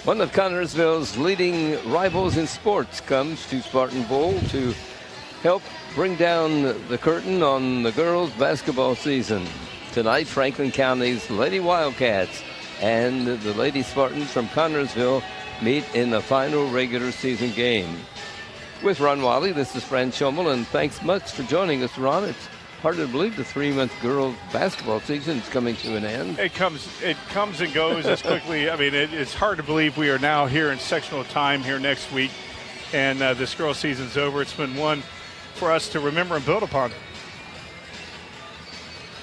One of Connersville's leading rivals in sports comes to Spartan Bowl to help bring down the curtain on the girls' basketball season. Tonight, Franklin County's Lady Wildcats and the Lady Spartans from Connersville meet in the final regular season game. With Ron Wiley, this is Fran Schommel, and thanks much for joining us, Ron. It's hard to believe the 3-month girls basketball season is coming to an end. It comes and goes as quickly. I mean, it's hard to believe we are now here in sectional time here next week, and this girls season's over. It's been one for us to remember and build upon.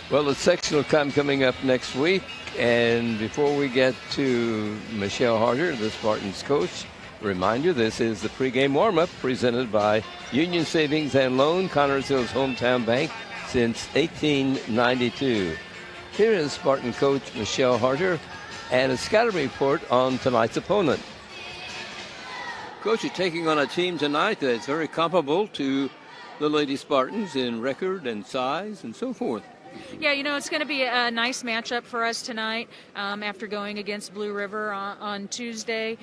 Well, the sectional time coming up next week, and before we get to Michelle Harder, the Spartans coach, remind you this is the pregame warm-up presented by Union Savings and Loan, Connersville's hometown bank since 1892. Here is Spartan coach Michelle Harder and a scouting report on tonight's opponent. Coach, you're taking on a team tonight that's very comparable to the Lady Spartans in record and size and so forth. Yeah, it's going to be a nice matchup for us tonight after going against Blue River on Tuesday.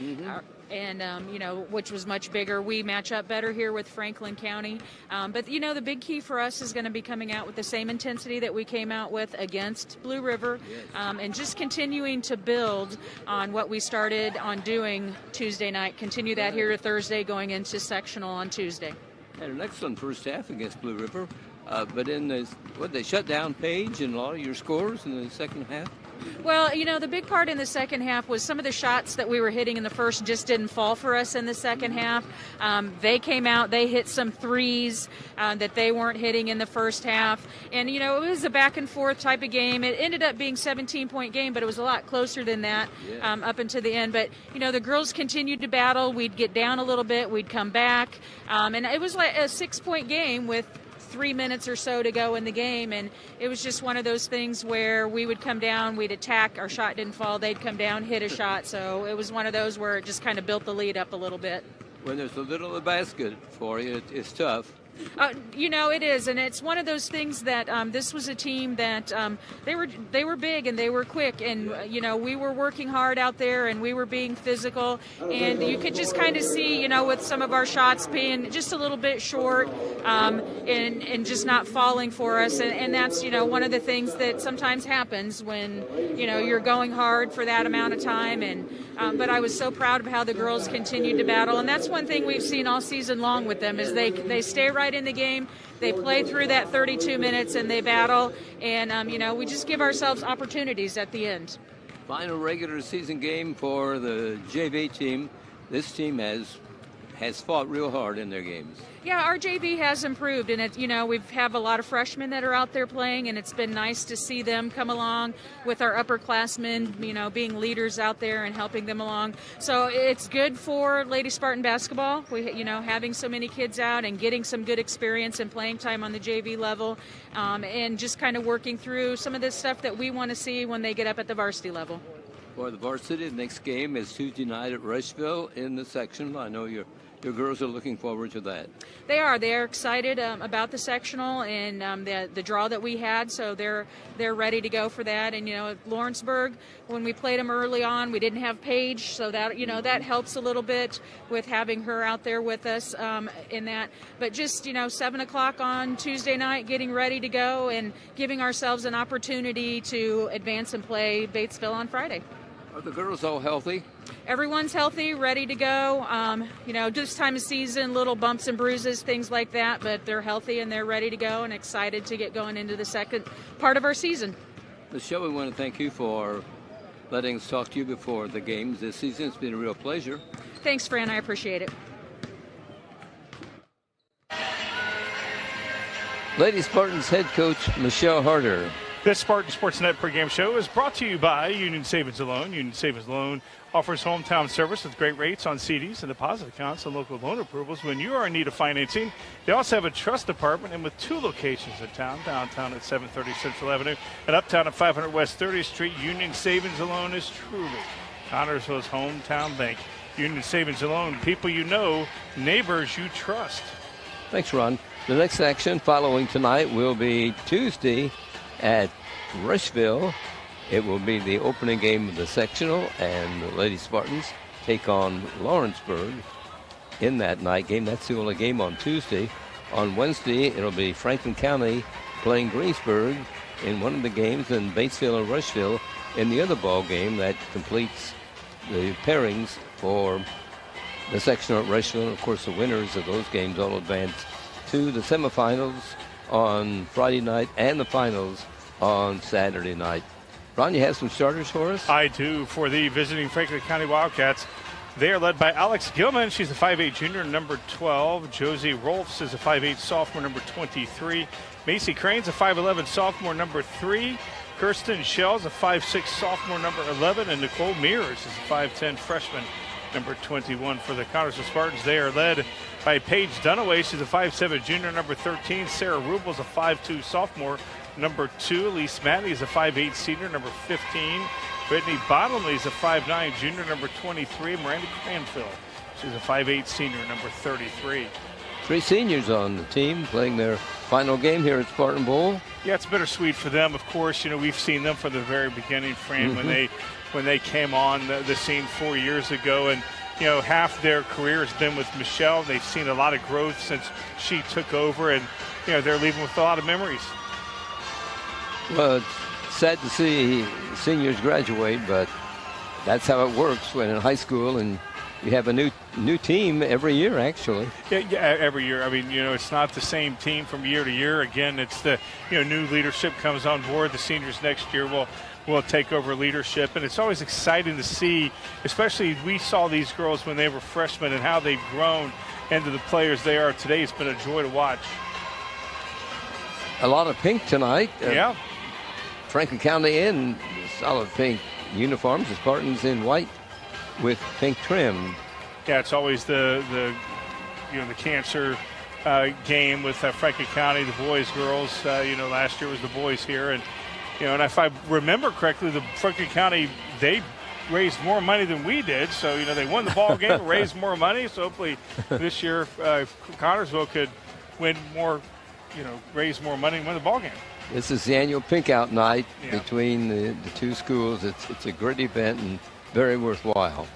Which was much bigger. We match up better here with Franklin County. But the big key for us is going to be coming out with the same intensity that we came out with against Blue River, and just continuing to build on what we started on doing Tuesday night. Continue that here to Thursday, going into sectional on Tuesday. Had an excellent first half against Blue River, but they shut down Page and a lot of your scores in the second half? Well, the big part in the second half was some of the shots that we were hitting in the first just didn't fall for us in the second half. They came out, they hit some threes that they weren't hitting in the first half. And, it was a back and forth type of game. It ended up being a 17-point game, but it was a lot closer than that up until the end. But, the girls continued to battle. We'd get down a little bit. We'd come back. And it was like a 6-point game with 3 minutes or so to go in the game, and it was just one of those things where we would come down, we'd attack, our shot didn't fall, they'd come down, hit a shot, so it was one of those where it just kind of built the lead up a little bit. When there's a little of the basket for you, it's tough. It is, and it's one of those things that this was a team that they were big and they were quick, and we were working hard out there and we were being physical, and you could just kind of see with some of our shots being just a little bit short and just not falling for us, and that's one of the things that sometimes happens when you're going hard for that amount of time, and but I was so proud of how the girls continued to battle, and that's one thing we've seen all season long with them is they stay right in the game. They play through that 32 minutes and they battle, and we just give ourselves opportunities at the end. Final regular season game for the JV team. This team has fought real hard in their games. Yeah, our JV has improved, and we have a lot of freshmen that are out there playing, and it's been nice to see them come along with our upperclassmen, being leaders out there and helping them along. So it's good for Lady Spartan basketball. We, having so many kids out and getting some good experience and playing time on the JV level, and just kind of working through some of this stuff that we want to see when they get up at the varsity level. For the varsity, the next game is Tuesday night at Rushville in the sectional. I know your girls are looking forward to that. They are. They are excited about the sectional and the draw that we had, so they're ready to go for that. And at Lawrenceburg, when we played them early on, we didn't have Paige, so that that helps a little bit with having her out there with us in that. But just 7 o'clock on Tuesday night, getting ready to go and giving ourselves an opportunity to advance and play Batesville on Friday. Are the girls all healthy? Everyone's healthy, ready to go. This time of season, little bumps and bruises, things like that, but they're healthy and they're ready to go and excited to get going into the second part of our season. Michelle, we want to thank you for letting us talk to you before the games this season. It's been a real pleasure. Thanks, Fran. I appreciate it. Lady Spartans head coach Michelle Harder. This Spartan Sportsnet pregame show is brought to you by Union Savings and Loan. Union Savings and Loan offers hometown service with great rates on CDs and deposit accounts and local loan approvals when you are in need of financing. They also have a trust department and with 2 locations in town, downtown at 730 Central Avenue and uptown at 500 West 30th Street. Union Savings and Loan is truly Connersville's hometown bank. Union Savings and Loan, people you know, neighbors you trust. Thanks, Ron. The next action following tonight will be Tuesday at Rushville. It will be the opening game of the sectional, and the Lady Spartans take on Lawrenceburg in that night game. That's the only game on Tuesday. On Wednesday, it'll be Franklin County playing Greensburg in one of the games, and Batesville and Rushville in the other ball game. That completes the pairings for the sectional at Rushville. And of course, the winners of those games all advance to the semifinals on Friday night and the finals on Saturday night. Ron, you have some starters for us? I do, for the visiting Franklin County Wildcats. They are led by Alex Gilman. She's a 5'8 junior, number 12. Josie Rolfs is a 5'8 sophomore, number 23. Macy Crane's a 5'11 sophomore, number 3. Kirsten Shell's a 5'6 sophomore, number 11. And Nicole Mears is a 5'10 freshman, number 21. For the Connersville Spartans, they are led by Paige Dunaway. She's a 5'7 junior, number 13. Sarah Rubel's a 5'2 sophomore, number 2. Elise Matney is a 5'8 senior, number 15. Brittany Bottomley is a 5'9 junior, number 23. Miranda Cranfield, she's a 5'8 senior, number 33. 3 seniors on the team playing their final game here at Spartan Bowl. Yeah, it's bittersweet for them, of course. You know, we've seen them from the very beginning, Fran, when they came on the scene 4 years ago. And, you know, half their career has been with Michelle. They've seen a lot of growth since she took over. And, you know, they're leaving with a lot of memories. Well, it's sad to see seniors graduate, but that's how it works when in high school, and you have a new team every year, actually. Yeah, every year. I mean, you know, it's not the same team from year to year. Again, it's the, you know, new leadership comes on board. The seniors next year will take over leadership, and it's always exciting to see, especially we saw these girls when they were freshmen and how they've grown into the players they are today. It's been a joy to watch. A lot of pink tonight. Yeah. Franklin County in solid pink uniforms. The Spartans in white with pink trim. Yeah, it's always the cancer game with Franklin County, the boys, girls. Last year was the boys here, and and if I remember correctly, the Franklin County, they raised more money than we did. So they won the ball game, raised more money. So hopefully this year Connersville could win more, raise more money and win the ball game. This is the annual Pink Out night between the two schools. It's a great event and very worthwhile.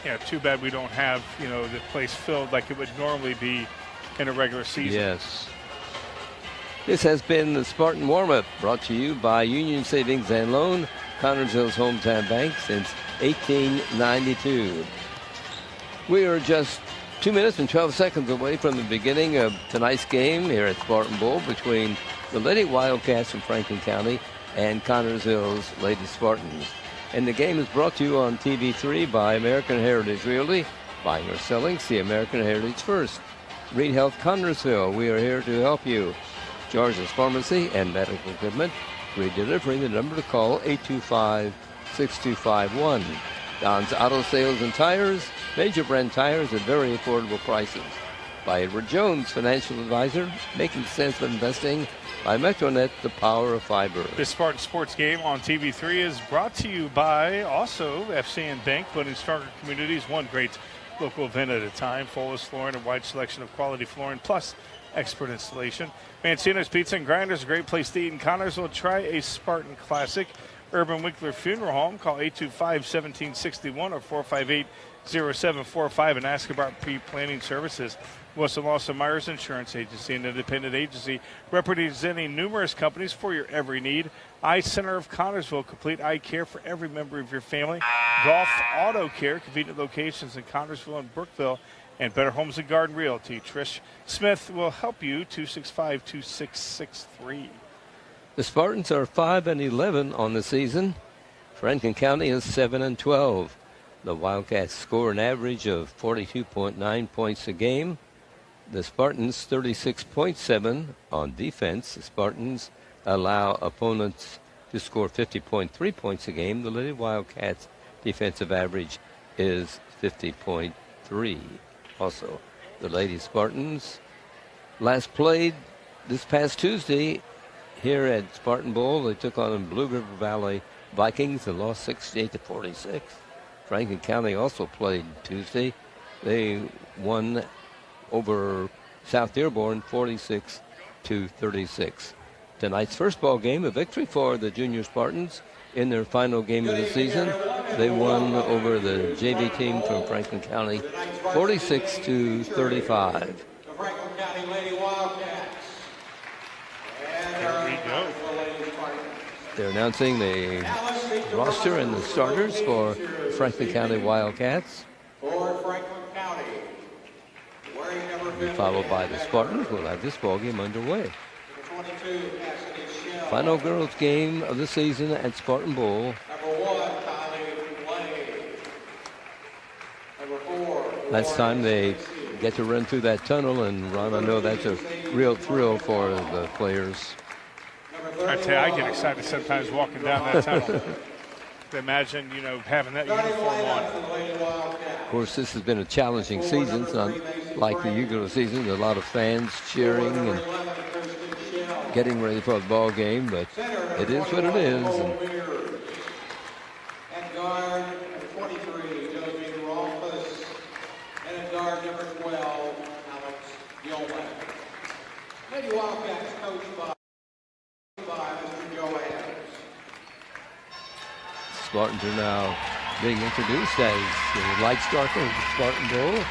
Yeah, too bad we don't have, the place filled like it would normally be in a regular season. Yes. This has been the Spartan Warm-Up, brought to you by Union Savings and Loan, Connersville's hometown bank since 1892. We are just 2 minutes and 12 seconds away from the beginning of tonight's game here at Spartan Bowl between the Lady Wildcats from Franklin County and Connersville's Lady Spartans. And the game is brought to you on TV3 by American Heritage Realty. Buying or selling, see American Heritage first. Reed Health Connersville, we are here to help you. George's Pharmacy and Medical Equipment. Free delivery, the number to call, 825-6251. Don's Auto Sales and Tires, major brand tires at very affordable prices. By Edward Jones, Financial Advisor, making sense of investing. By Metronet, the power of fiber. This Spartan Sports Game on TV3 is brought to you by also FCN Bank, putting stronger communities, one great local event at a time. Fullest flooring, a wide selection of quality flooring, plus expert installation. Mancino's Pizza and Grinders, a great place to eat in Connersville. Try a Spartan Classic. Urban Winkler Funeral Home, call 825-1761 or 458-0745 and ask about pre-planning services. Wilson Lawson Myers Insurance Agency, an independent agency representing numerous companies for your every need. Eye Center of Connersville, complete eye care for every member of your family. Golf Auto Care, convenient locations in Connersville and Brookville. And Better Homes and Garden Realty. Trish Smith will help you, 265-2663. The Spartans are 5-11 on the season. Franklin County is 7-12. The Wildcats score an average of 42.9 points a game. The Spartans 36.7 on defense. The Spartans allow opponents to score 50.3 points a game. The Lady Wildcats defensive average is 50.3. Also, the Lady Spartans last played this past Tuesday here at Spartan Bowl. They took on the Blue River Valley Vikings and lost 68-46. Franklin County also played Tuesday. They won over South Dearborn 46-36. Tonight's first ball game, a victory for the Junior Spartans in their final game of the season. They won over the JV team from Franklin County 46-35. The Franklin County Lady Wildcats. There we go. They're announcing the roster and the starters for Franklin County Wildcats. For Franklin County. Wearing number 15. Followed by the Spartans. We'll have this ball game underway. 22, Cassidy Shell. Final girls game of the season at Spartan Bowl. Number 1, Kylie Blade. Number 4. Last time they get to run through that tunnel, and Ron, I know that's a real thrill for the players. I tell you, I get excited sometimes walking down that tunnel. Imagine, having that uniform on. Of course, this has been a challenging season. It's not like the usual season. A lot of fans cheering and getting ready for the ball game, but it is what it is. And guard number 23, Josephine Rolfus. And at guard number 12, Alex Yeoman. Lady Wildcats coached by Mr. Joe Adams. Spartans are now being introduced as the light starter of the Spartan Bowl.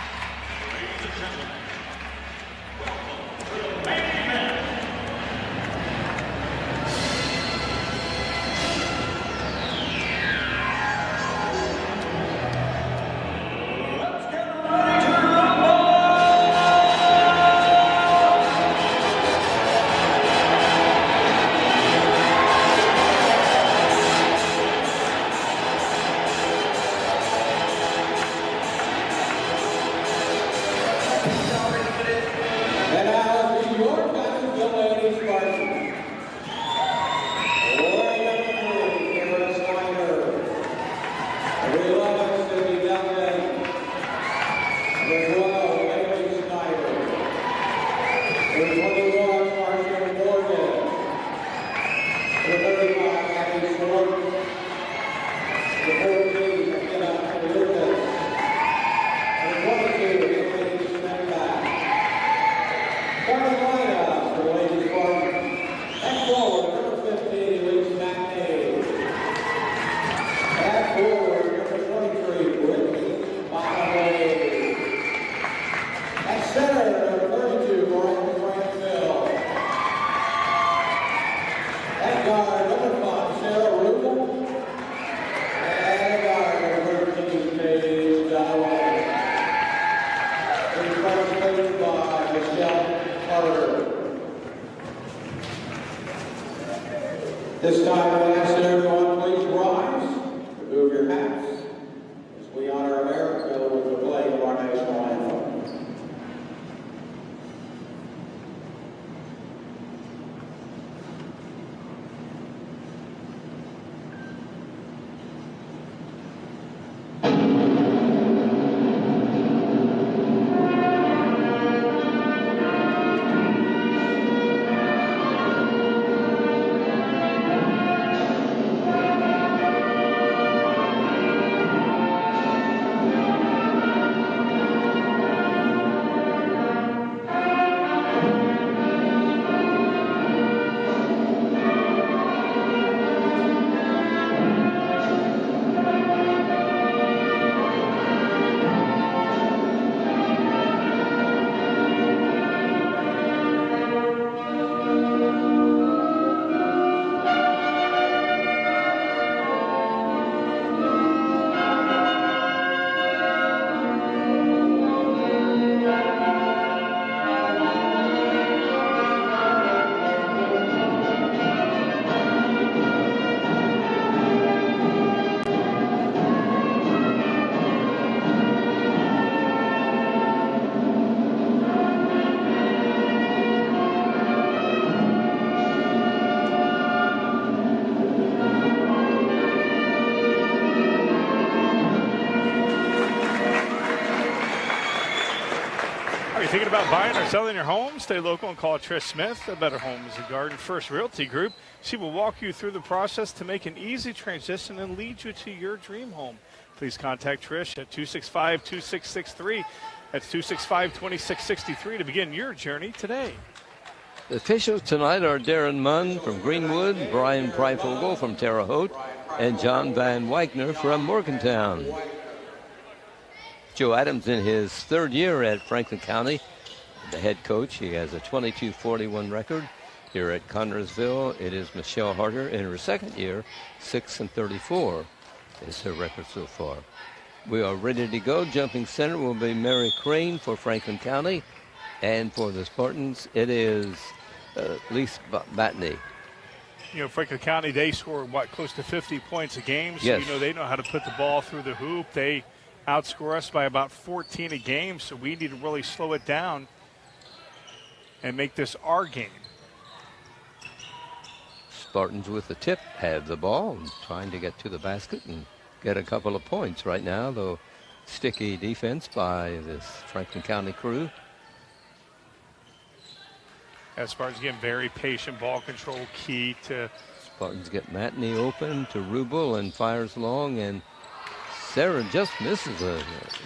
And now the York County Lady Spartans. Warrior number 3, Karen Snyder. Number 11, Cindy Duncan. Number 12, Bailey Snyder. Number 21, Marcia Morgan. Number 35, Abby Schwartz. Number 14, McKenna Lucas. Number 22, Emily Smithback. Carolina for the Lady Spartans. At forward, number 15, Elise McNay. At forward, number 23, Brittany Bonaway. At center, number 32, Brian Frankville. At guard, number 5, Sarah Rubel. And at guard, number 13, Paige Dalloway. Coached by Michelle Carter. This time I ask everyone please rise, remove your hats, as we honor America with the playing of our national anthem. Thinking about buying or selling your home? Stay local and call Trish Smith. A Better Homes and Garden First Realty Group. She will walk you through the process to make an easy transition and lead you to your dream home. Please contact Trish at 265-2663. That's 265-2663 to begin your journey today. The officials tonight are Darren Munn from Greenwood, Brian Preifogel from Terre Haute, and John Van Wyckner from Morgantown. Joe Adams in his third year at Franklin County, the head coach. He has a 22-41 record. Here at Connersville, it is Michelle Harder in her second year, 6-34 is her record so far. We are ready to go. Jumping center will be Mary Crane for Franklin County. And for the Spartans, it is Lise Batney. You know, Franklin County, they score, close to 50 points a game. So, yes. You know, they know how to put the ball through the hoop. They outscore us by about 14 a game. So we need to really slow it down and make this our game. Spartans with the tip have the ball and trying to get to the basket and get a couple of points right now, though sticky defense by this Franklin County crew. As Spartans getting very patient ball control, key to. Spartans get Matney open to Rubel and fires long, and Sarah just misses a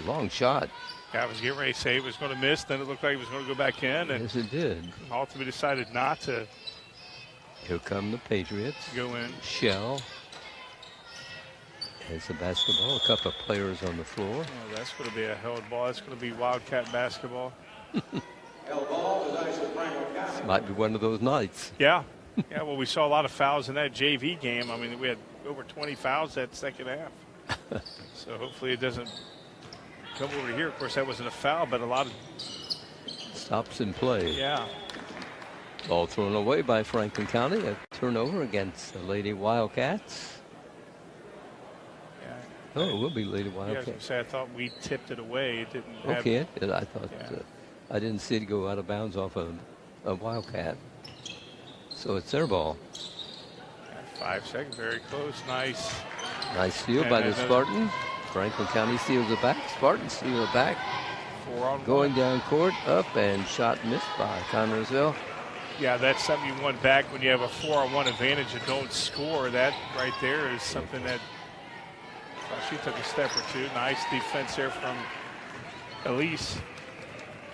long shot. Yeah, I was getting ready to say it was going to miss, then it looked like it was going to go back in. And yes, it did. Ultimately decided not to. Here come the Patriots. Go in. Shell has the basketball. A couple of players on the floor. Oh, that's going to be a held ball. That's going to be Wildcat basketball. This might be one of those nights. Yeah. Yeah, well, we saw a lot of fouls in that JV game. I mean, we had over 20 fouls that second half. So hopefully it doesn't come over here. Of course, that wasn't a foul, but a lot of stops in play. Yeah. Ball thrown away by Franklin County. A turnover against the Lady Wildcats. Yeah. Oh, it will be Lady Yeah, I was Wildcats. going to say, I thought we tipped it away. It didn't have. Okay, I thought Yeah. I didn't see it go out of bounds off of a Wildcat. So it's their ball. 5 seconds, very close. Nice. Nice steal by the Spartans. Franklin County steals it back. Spartans steal it back. 4-on-1. Going down court, up, and shot missed by Connersville. Yeah, that's something you want back when you have a 4-on-1 advantage and don't score. That right there is something that she took a step or two. Nice defense there from Elise.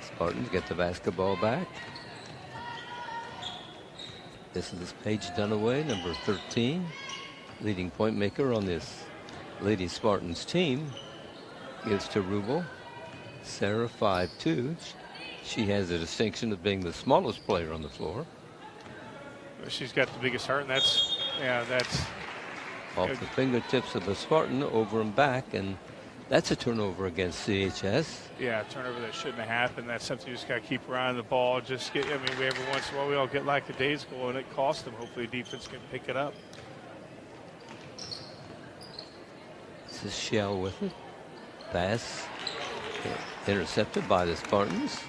Spartans get the basketball back. This is Paige Dunaway, number 13, leading point maker on this Lady Spartans team. Gives to Rubel. Sarah, 5'2". She has the distinction of being the smallest player on the floor. She's got the biggest heart, and that's off the fingertips of the Spartan, over and back, and that's a turnover against CHS. Yeah, a turnover that shouldn't have happened. That's something you just got to keep around the ball. Just get, I mean, every once in a while we all get lackadaisical, and it costs them. Hopefully, defense can pick it up. This is Shell with it. Pass intercepted by the Spartans.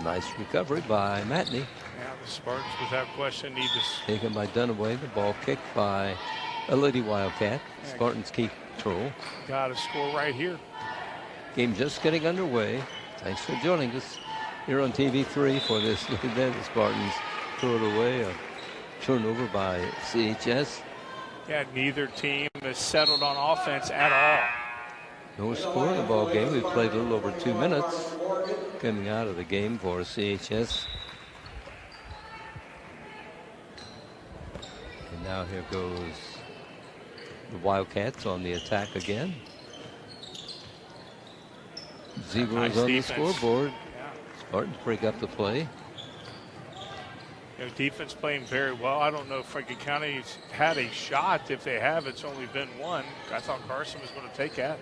Nice recovery by Matney. Yeah, the Spartans, without question, need this. Taken by Dunaway. The ball kicked by a Lady Wildcat. Spartans keep control. Got to score right here. Game just getting underway. Thanks for joining us here on TV3 for this event. The Spartans throw it away. A turnover by CHS. Yeah, neither team is settled on offense at all. No score in the ball game. We've played a little over 2 minutes coming out of the game for CHS. And now here goes the Wildcats on the attack again. Zeros Nice on defense. the scoreboard. Yeah. Spartans break up the play. You know, defense playing very well. I don't know if Franklin County's had a shot. If they have, it's only been one. I thought Carson was going to take that.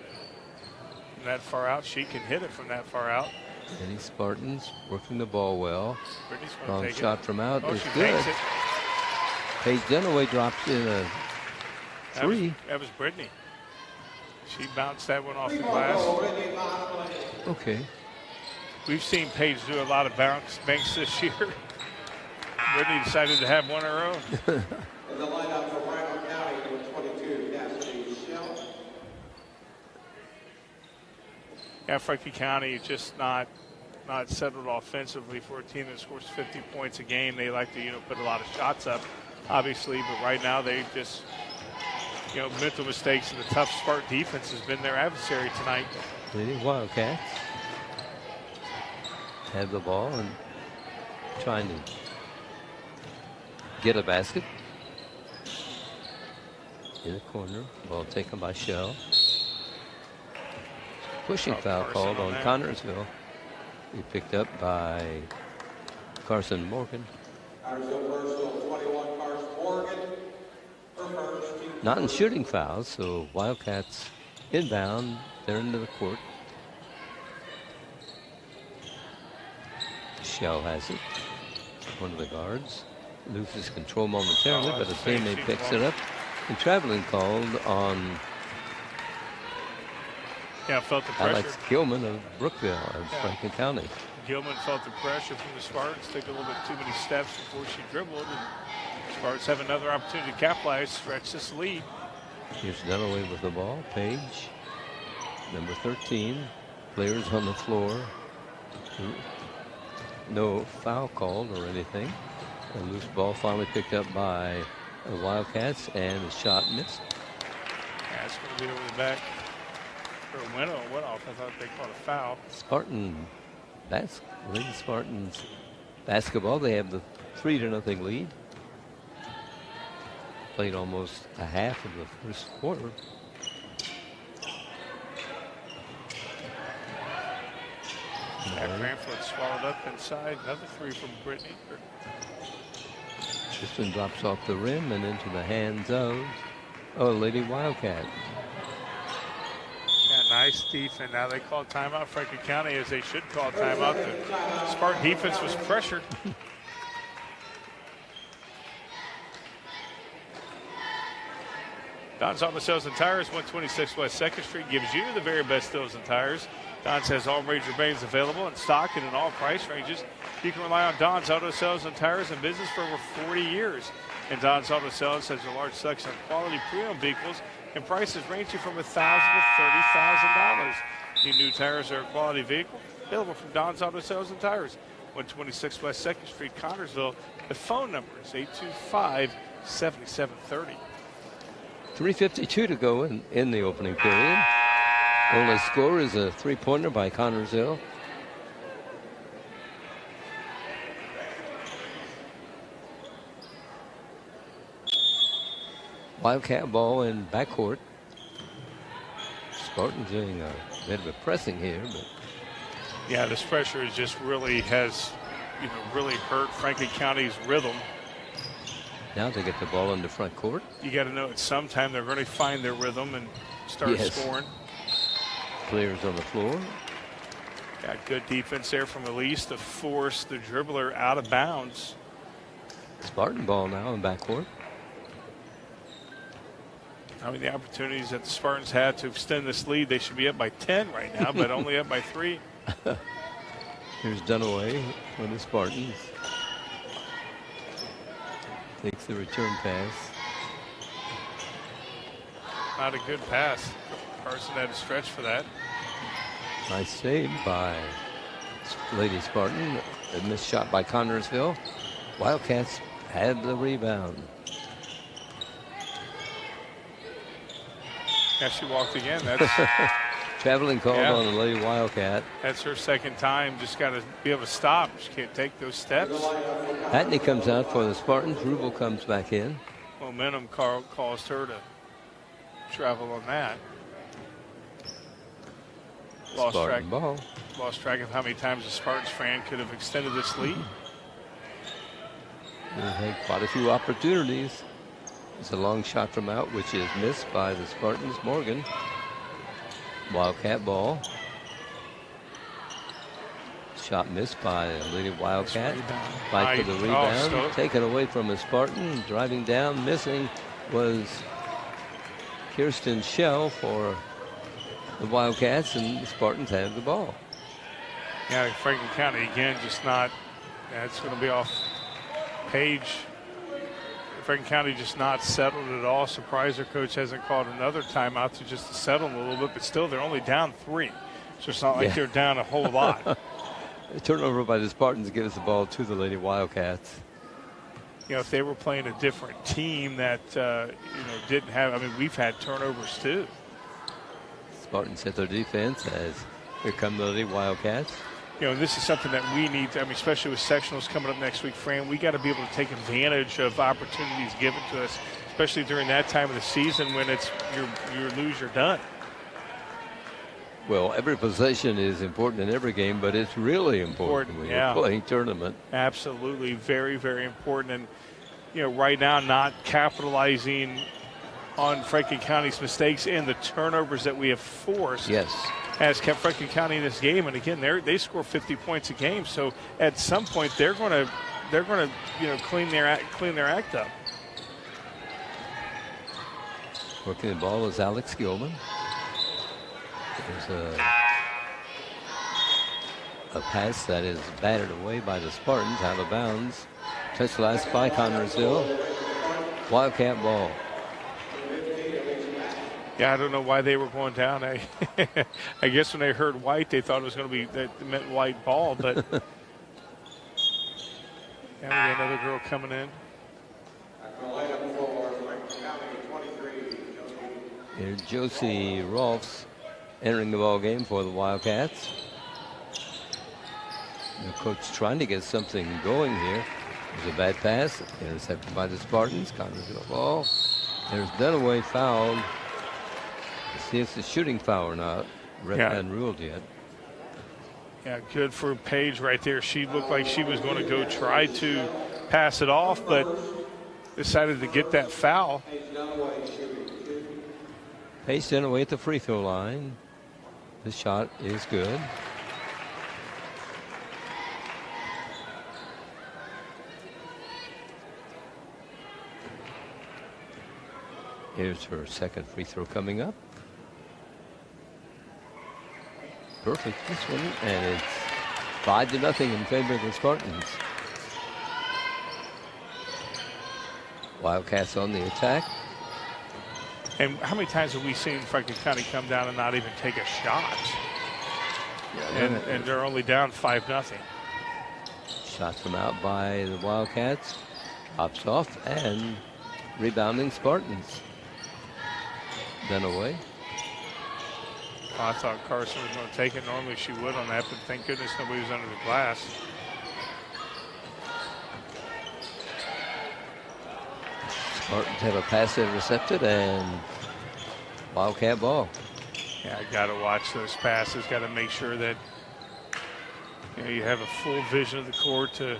From that far out, she can hit it from that far out. Any Spartans working the ball well. Brittany's going to Long take shot it. from out Oh, is she good. takes it. Paige Dunaway drops in a three. That was Brittany. She bounced that one off the glass. Okay. We've seen Paige do a lot of banks this year. Brittany decided to have one of her own. In the lineup for Franklin County, number 22, Cassidy Shell. Yeah, Franklin County just not settled offensively for a team that scores 50 points a game. They like to, put a lot of shots up, obviously, but right now they just, mental mistakes and the tough Spartan defense has been their adversary tonight. Lady Wildcats have the ball and trying to get a basket. in the corner. Ball taken by Shell. Pushing foul called on Connorsville. He picked up by Carson Morgan. Not in shooting fouls, so Wildcats inbound. They're into the court. Shell has it. One of the guards loses control momentarily, but a teammate picks it up. And traveling called on felt the pressure. Alex Gilman of Brookville of Franklin County. Gilman felt the pressure from the Spartans, took a little bit too many steps before she dribbled. And Spartans have another opportunity to capitalize, stretch this lead. Here's Dunaway with the ball. Page, number 13. Players on the floor. No foul called or anything. A loose ball finally picked up by the Wildcats, and the shot missed. Yeah, it's going to be over the back for a went off. I thought they called a foul. Lady Spartans basketball. They have the 3-0 lead. Played almost a half of the first quarter. Cranford swallowed up inside. Another three from Brittany. This one drops off the rim and into the hands of Lady Wildcat. Yeah, nice defense. Now they call timeout. Franklin County, as they should call timeout. The Spartan defense was pressured. Don's Auto Sales and Tires, 126 West 2nd Street, gives you the very best sales and tires. Don's has all major brands available in stock and in all price ranges. You can rely on Don's Auto Sales and Tires in business for over 40 years. And Don's Auto Sales has a large selection of quality pre-owned vehicles and prices ranging from $1,000 to $30,000. Need new tires or a quality vehicle? Available from Don's Auto Sales and Tires, 126 West 2nd Street, Connorsville. The phone number is 825-7730. 3:52 to go in the opening period. Only score is a three-pointer by Connorsville. Wildcat ball in backcourt. Spartans doing a bit of a pressing here, but yeah, this pressure is just really really hurt Franklin County's rhythm. Now they get the ball in the front court. You got to know at some time they're going to find their rhythm and start scoring. Players on the floor. Got good defense there from Elise to force the dribbler out of bounds. Spartan ball now in backcourt. I mean, the opportunities that the Spartans had to extend this lead, they should be up by 10 right now, but only up by 3. Here's Dunaway for the Spartans. Takes the return pass. Not a good pass. Carson had to stretch for that. Nice save by Lady Spartan. A missed shot by Connorsville. Wildcats had the rebound. Yeah, she walked again. That's traveling called on the Lady Wildcat. That's her second time. Just got to be able to stop. She can't take those steps. Hatney comes out for the Spartans. Rubel comes back in. Momentum caused her to travel on that. Lost track of how many times the Spartans fan could have extended this lead. They had quite a few opportunities. It's a long shot from out, which is missed by the Spartans. Morgan. Wildcat ball. Shot missed by Lady Wildcat. Fight for the rebound. Taken away from a Spartan. Driving down, missing was Kirsten Shell for the Wildcats, and the Spartans have the ball. Yeah, Franklin County again, just not. That's going to be off Page. Franklin County just not settled at all. Surprised their coach hasn't called another timeout to just settle them a little bit, but still they're only down 3. So it's not like they're down a whole lot. A turnover by the Spartans gives the ball to the Lady Wildcats. You know, if they were playing a different team that, didn't have, I mean, we've had turnovers too. Spartans hit their defense as here come the Lady Wildcats. You know, this is something that we need to, I mean, especially with sectionals coming up next week, Fran, we got to be able to take advantage of opportunities given to us, especially during that time of the season when it's you lose, you're done. Well, every possession is important in every game, but it's really important when you're playing tournament. Absolutely, very, very important. And right now, not capitalizing on Franklin County's mistakes and the turnovers that we have forced. Yes. Has kept Franklin County in this game, and again, they score 50 points a game. So at some point, they're going to clean their act up. Working the ball is Alex Gilman. There's a pass that is batted away by the Spartans, out of bounds. Touch last by Connersville. Wildcat ball. Yeah, I don't know why they were going down. I guess when they heard white, they thought it was going to be that meant white ball. But we got another girl coming in. Here's Josie Rolfs entering the ball game for the Wildcats. The coach trying to get something going here. There's a bad pass, intercepted by the Spartans. Connersville ball. There's Dunaway fouled. Let's see if it's a shooting foul or not. Unruled yet. Yeah, good for Paige right there. She looked like she was going to go try to pass it off, but decided to get that foul. Paige Dunaway at the free throw line. The shot is good. Here's her second free throw coming up. Perfect this one, and it's 5-0 in favor of the Spartans. Wildcats on the attack. And how many times have we seen Franklin County come down and not even take a shot? And they're only down 5-0. Shot from out by the Wildcats. Pops off, and rebounding Spartans. Dunaway. Oh, I thought Carson was going to take it. Normally she would on that, but thank goodness nobody was under the glass. Spartans have a pass intercepted, and Wildcat ball. Yeah, I got to watch those passes. Got to make sure that you have a full vision of the court to.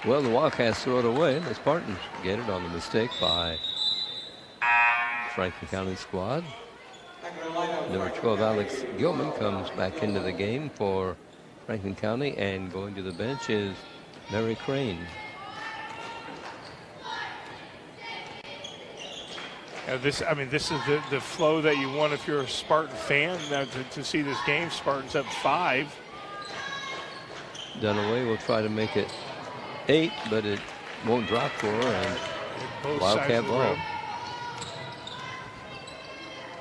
Well, the Wildcats throw it away. The Spartans get it on the mistake by Franklin County squad. Number 12, Alex Gilman, comes back into the game for Franklin County, and going to the bench is Mary Crane. This is the flow that you want if you're a Spartan fan to see this game. Spartans up 5. Dunaway will try to make it 8, but it won't drop for her, and Wildcat ball.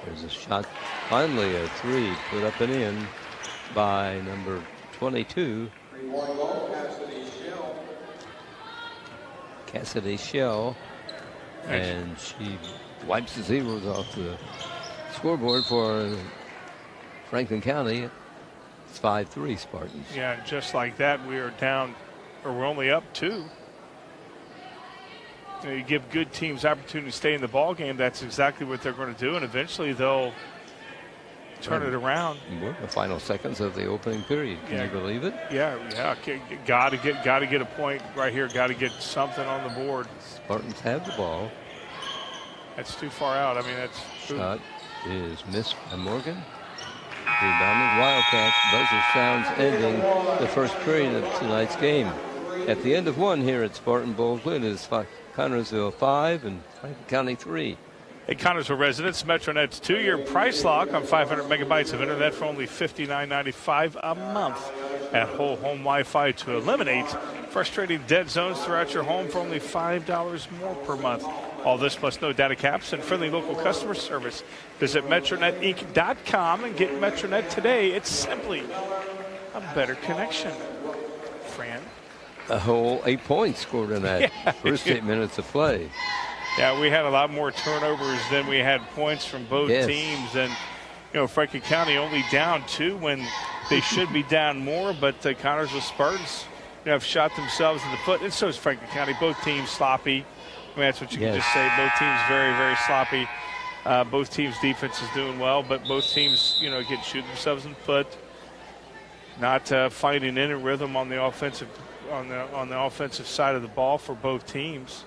There's a shot, finally a 3 put up and in by number 22, Cassidy Shell, and she wipes the zeros off the scoreboard for Franklin County. It's 5-3 Spartans. Yeah, just like that, we are down, or we're only up 2. You give good teams opportunity to stay in the ball game. That's exactly what they're going to do, and eventually they'll turn it around. We're in the final seconds of the opening period. Can you believe it? Yeah. Got to get a point right here. Got to get something on the board. Spartans have the ball. That's too far out. I mean, that's shot is missed by Morgan. Rebounding Wildcats. Buzzer sounds ending the first period of tonight's game. At the end of one here at Spartan Bowlesville, it is Connersville 5 and Franklin County 3. Hey, Connersville residents, Metronet's 2-year price lock on 500 megabytes of internet for only $59.95 a month. At Whole Home Wi-Fi to eliminate frustrating dead zones throughout your home for only $5 more per month. All this plus no data caps and friendly local customer service. Visit MetroNetInc.com and get Metronet today. It's simply a better connection. Fran? A whole 8 points scored in that first 8 minutes of play. Yeah, we had a lot more turnovers than we had points from both teams. And, Franklin County only down 2 when they should be down more. But the Connersville Spartans have shot themselves in the foot. And so is Franklin County. Both teams sloppy I mean, that's what you can just say. Both teams very, very sloppy. Both teams' defense is doing well, but both teams, can shoot themselves in the foot. Not finding any rhythm on the offensive side of the ball for both teams.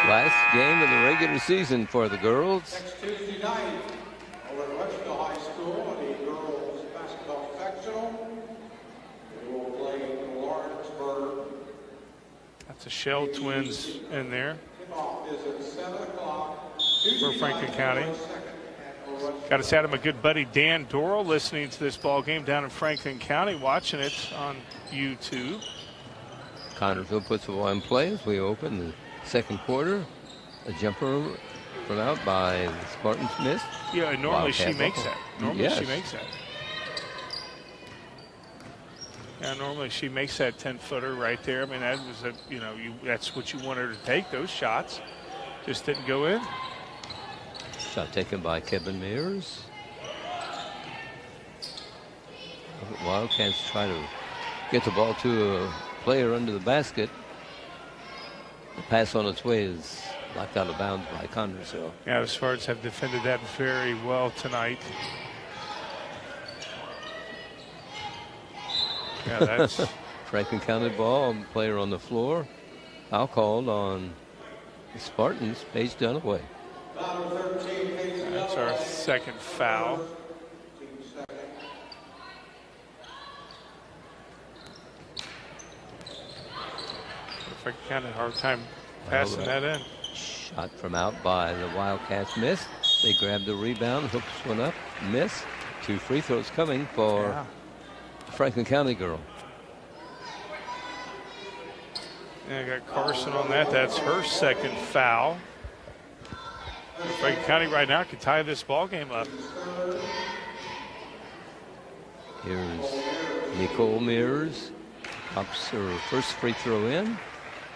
Last game of the regular season for the girls. Next Tuesday night, over at Webster High School, the girls basketball sectional. They will play Lawrenceburg. That's the Shell Twins in there. Kickoff is at 7 o'clock. For Franklin County. Got to say I'm a good buddy Dan Doral listening to this ball game down in Franklin County, watching it on YouTube. Connersville puts the ball in play as we open the second quarter. A jumper from out by the Spartans missed. Yeah, and normally Wildcat she makes that. Normally she makes that. Yeah, normally she makes that 10-footer right there. I mean, that was that's what you want her to take, those shots. Just didn't go in. Shot taken by Kevin Mears. Wildcats try to get the ball to a player under the basket. The pass on its way is knocked out of bounds by Connersville. Yeah, the Spartans have defended that very well tonight. Yeah, that's Franklin County ball, player on the floor. Foul called on the Spartans, Paige Dunaway. That's our second foul. Franklin County, hard time passing that in. Shot from out by the Wildcats, missed. They grab the rebound, hooks one up, miss. 2 free throws coming for Franklin County girl. And I got Carson on that. That's her second foul. Franklin County right now can tie this ball game up. Here's Nicole Mears. Pops her first free throw in.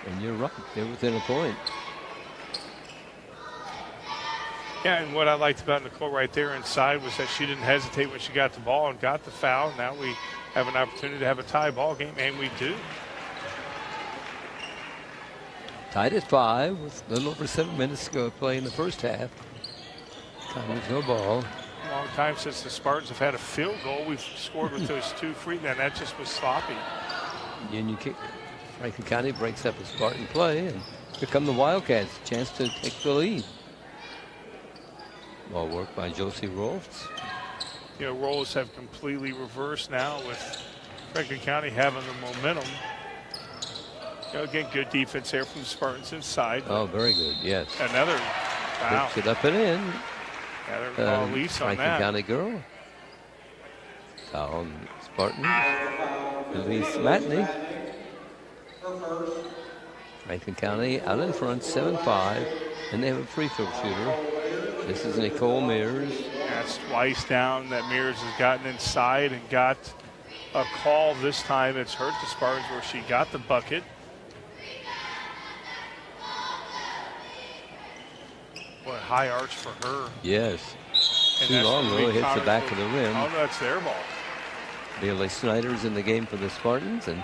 And you're right, they're within a point. Yeah, and what I liked about Nicole right there inside was that she didn't hesitate when she got the ball and got the foul. Now we have an opportunity to have a tie ball game, and we do. Tied at 5 with a little over 7 minutes to go play in the first half. There's no ball. Long time since the Spartans have had a field goal. We've scored with those 2 free. Now that just was sloppy. Union kick. Franklin County breaks up a Spartan play, and here come the Wildcats. Chance to take the lead. Ball work by Josie Rolfs. Roles have completely reversed now with Franklin County having the momentum. Again, good defense there from the Spartans inside. Oh, very good, yes. Another foul. Picks it up and in. Yeah, they're calling Leafs on Franklin that. County girl. Foul on Spartans. Elise Matney. Franklin County out in front, 7-5, and they have a free throw shooter. This is Nicole Mears. That's twice down that Mears has gotten inside and got a call. This time it's hurt the Spartans where she got the bucket. What a high arch for her. Yes. And Too long, though. It hits the back of the rim. Oh, no, that's their ball. Bailey Snyder's in the game for the Spartans, and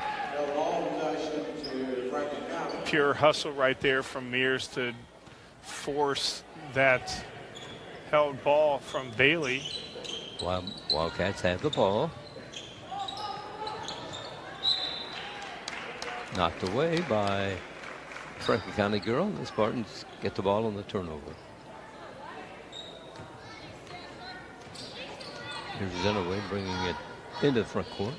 pure hustle right there from Mears to force that held ball from Bailey. Wildcats have the ball. Knocked away by Franklin County girl. The Spartans get the ball on the turnover. Here's Zenaway bringing it into the front court.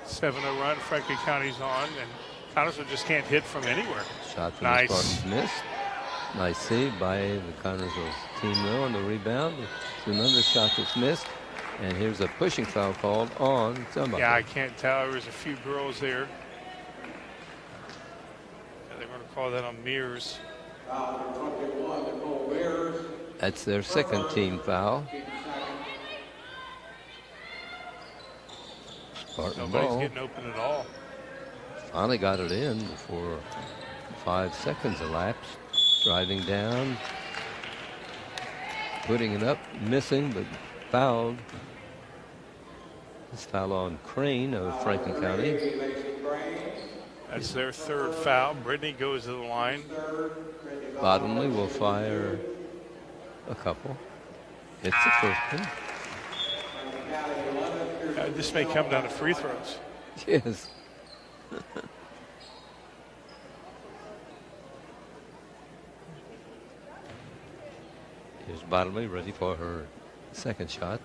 7-0 run, Franklin County's on, and Connersville just can't hit from anywhere. Shot from Nice. the Spartans missed. Nice save by the Connersville team though on the rebound. It's another shot that's missed. And here's a pushing foul called on somebody. Yeah, I can't tell. There was a few girls there. Yeah, they're going to call that on Mears. That's their second team foul. Spartan Nobody's ball. getting open at all. Finally got it in before 5 seconds elapsed. Driving down. Putting it up. Missing, but fouled. This foul on Crane of Franklin County. That's their third foul. Brittany goes to the line. Bottomley will fire a couple. It's the first one. This may come down to free throws. Yes. Here's Bottomley ready for her second shot.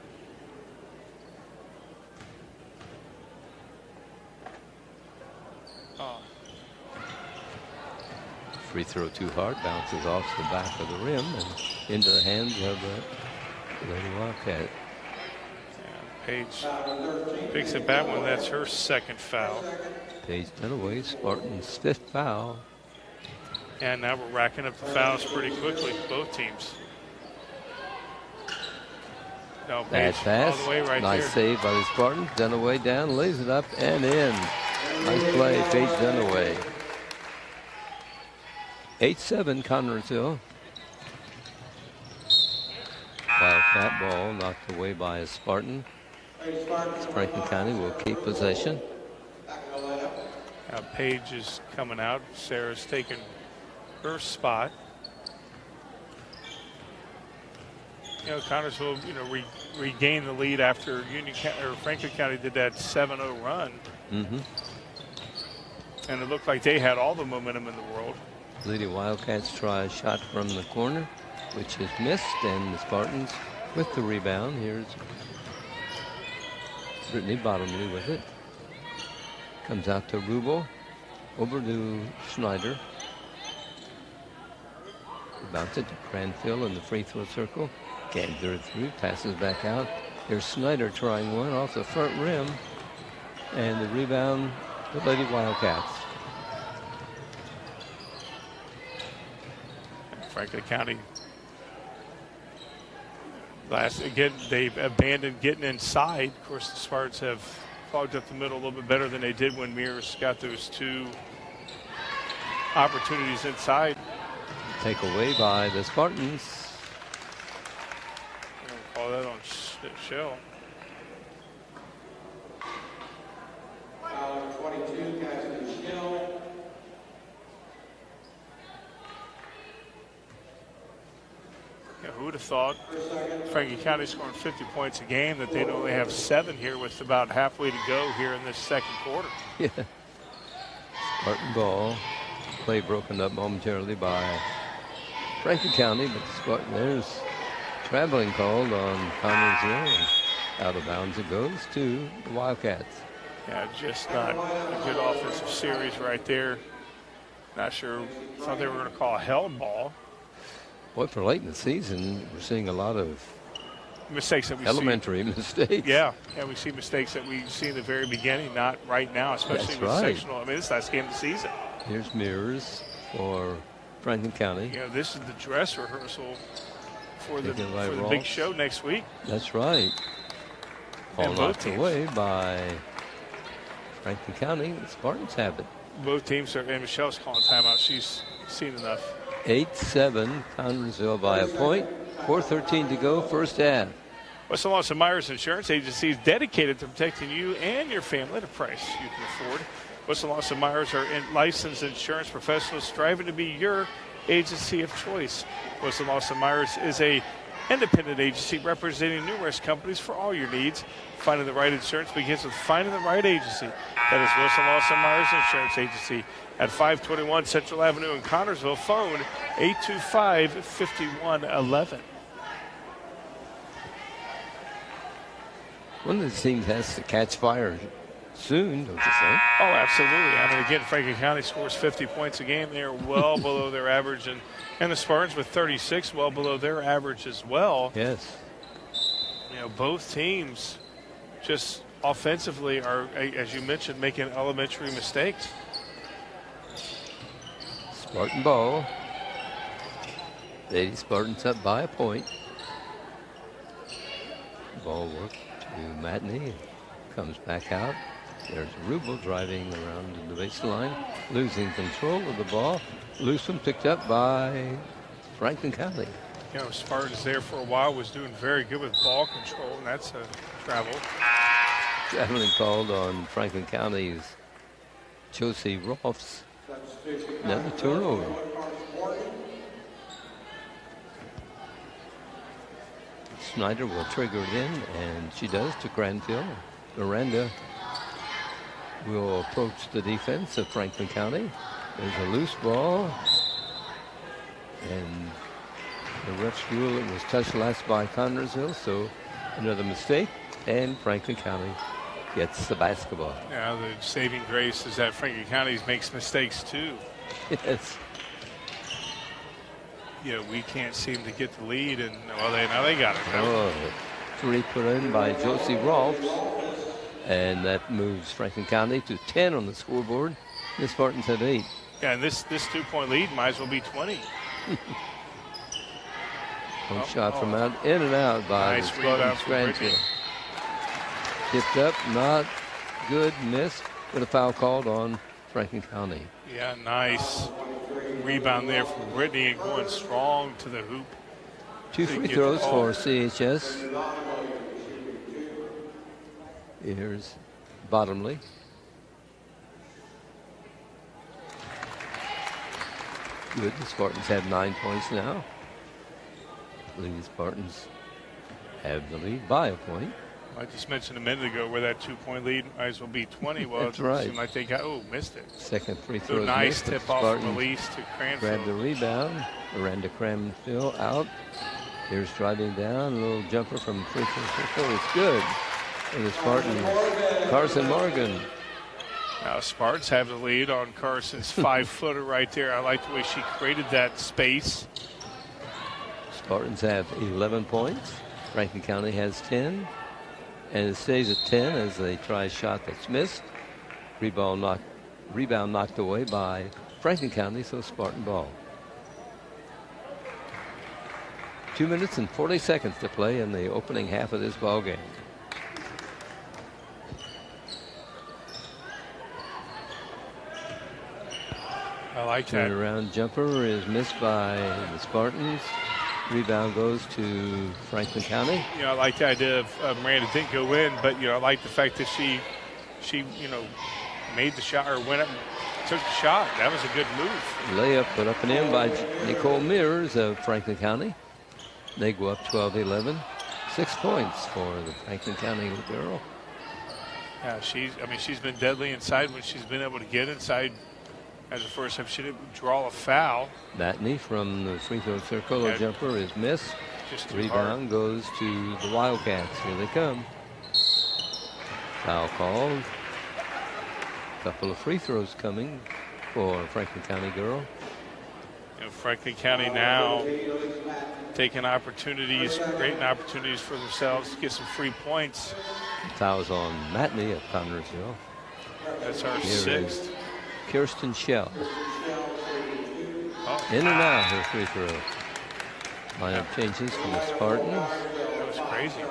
Free throw too hard, bounces off the back of the rim and into the hands of the Lady Wildcat. Paige picks it back when that's her second foul. Paige Dunaway, Spartan's fifth foul. And now we're racking up the fouls pretty quickly, both teams. No, Bad Paige pass. all the way right Nice there. save by the Spartans. Dunaway down, lays it up and in. Nice play, Paige Dunaway. 8-7 Connersville. Wildcat ball knocked away by a Spartan. Franklin County will keep possession. Now Paige is coming out. Sarah's taking her spot. You know, Connersville, regained the lead after Franklin County did that 7-0 run. Mm-hmm. And it looked like they had all the momentum in the world. Lady Wildcats try a shot from the corner, which is missed, and the Spartans with the rebound. Here's Brittany Bottomley with it. Comes out to Rubel, over to Schneider. Bounce it to Cranfield in the free throw circle. Can't get it through, passes back out. Here's Schneider trying one off the front rim, and the rebound, the Lady Wildcats. Franklin County, they've abandoned getting inside. Of course, the Spartans have clogged up the middle a little bit better than they did when Mears got those two opportunities inside. Take away by the Spartans. Call that on Shell. Foul 22, Cassidy Shell. Yeah, who would have thought Franklin County scoring 50 points a game that they'd only have 7 here with about halfway to go here in this second quarter. Yeah. Spartan ball. Play broken up momentarily by Franklin County, but the Spartan, there's traveling called on Connersville, and out of bounds it goes to the Wildcats. Yeah, just not a good offensive series right there. Not sure, thought they were going to call a held ball. Boy, for late in the season, we're seeing a lot of mistakes that we elementary mistakes. Yeah, we see mistakes that we see in the very beginning, not right now, especially That's with right. sectional. I mean, this is the last game of the season. Here's Mears for Franklin County. You know, this is the dress rehearsal for the Ross. big show next week. That's right. Ball knocked away by Franklin County. The Spartans have it. Both teams are, and Michelle's calling timeout. She's seen enough. 8-7, Connersville by a point. 4:13 to go, first half. Western Lawson Myers Insurance Agency is dedicated to protecting you and your family at a price you can afford. Western Lawson Myers are licensed insurance professionals striving to be your agency of choice. Western Lawson Myers is a independent agency representing numerous companies for all your needs. Finding the right insurance begins with finding the right agency. That is Wilson Lawson Myers Insurance Agency at 521 Central Avenue in Connersville. Phone 825-5111. One of the teams has to catch fire soon, don't you think? Oh, absolutely. I mean, again, Franklin County scores 50 points a game. They're well below their average. And the Spartans with 36, well below their average as well. Yes. You know, both teams just offensively are, as you mentioned, making elementary mistakes. Spartan ball. Lady Spartans up by a point. Ball work to Matney. Comes back out. There's Rubel driving around the baseline, losing control of the ball. Loosen picked up by Franklin County. You know, Spartans there for a while was doing very good with ball control, and that's a travel. Traveling called on Franklin County's Josie Rolfs. Another turnover. Snyder will trigger it in, and she does to Cranfield. Miranda will approach the defense of Franklin County. There's a loose ball, and the refs rule it was touched last by Connersville, so another mistake, and Franklin County gets the basketball. Yeah, the saving grace is that Franklin County makes mistakes too. Yes. Yeah, we can't seem to get the lead, and well, now they got it. Oh, 3 put in by Josie Rolfs, and that moves Franklin County to 10 on the scoreboard. The Spartans have 8. Yeah, and this 2-point lead might as well be 20. Shot from out, in and out by Nice the rebound Spartans. from Cranfield. Tipped up, not good, missed, with a foul called on Franklin County. Yeah, nice rebound there from Brittany and going strong to the hoop. 2 free throws for CHS. Here's Bottomley. Good, the Spartans have 9 points now. I believe the Spartans have the lead by a point. I just mentioned a minute ago where that 2-point lead might as well be 20. Well, That's right. It seemed like they missed it. Second free So throw. nice tip off from Elise to Cranfield. Grab the rebound. Miranda Cranfield out. Here's driving down. A little jumper from free throw circle. It's good. And the Spartans, Carson Morgan. Now Spartans have the lead on Carson's 5-footer right there. I like the way she created that space. Spartans have 11 points. Franklin County has 10. And it stays at 10 as they try a shot that's missed. Rebound knocked away by Franklin County, so Spartan ball. 2 minutes and 40 seconds to play in the opening half of this ball game. I like that. Turnaround jumper is missed by the Spartans. Rebound goes to Franklin County. You know, I like the idea of Miranda didn't go in, but I like the fact that she made the shot or went up and took the shot. That was a good move. Layup put up and in by Nicole Mears of Franklin County. They go up 12-11. 6 points for the Franklin County girl. Yeah, she's been deadly inside when she's been able to get inside. As the first time she didn't draw a foul. Matney from the free throw circle. A jumper is missed. Just rebound goes to the Wildcats. Here they come. Foul called. Couple of free throws coming for Franklin County girl. Franklin County now taking opportunities, creating opportunities for themselves to get some free points. Fouls on Matney of Connersville. That's our 6th. Kirsten Shell. In and out her free throw. Lineup changes for the Spartans. That was crazy.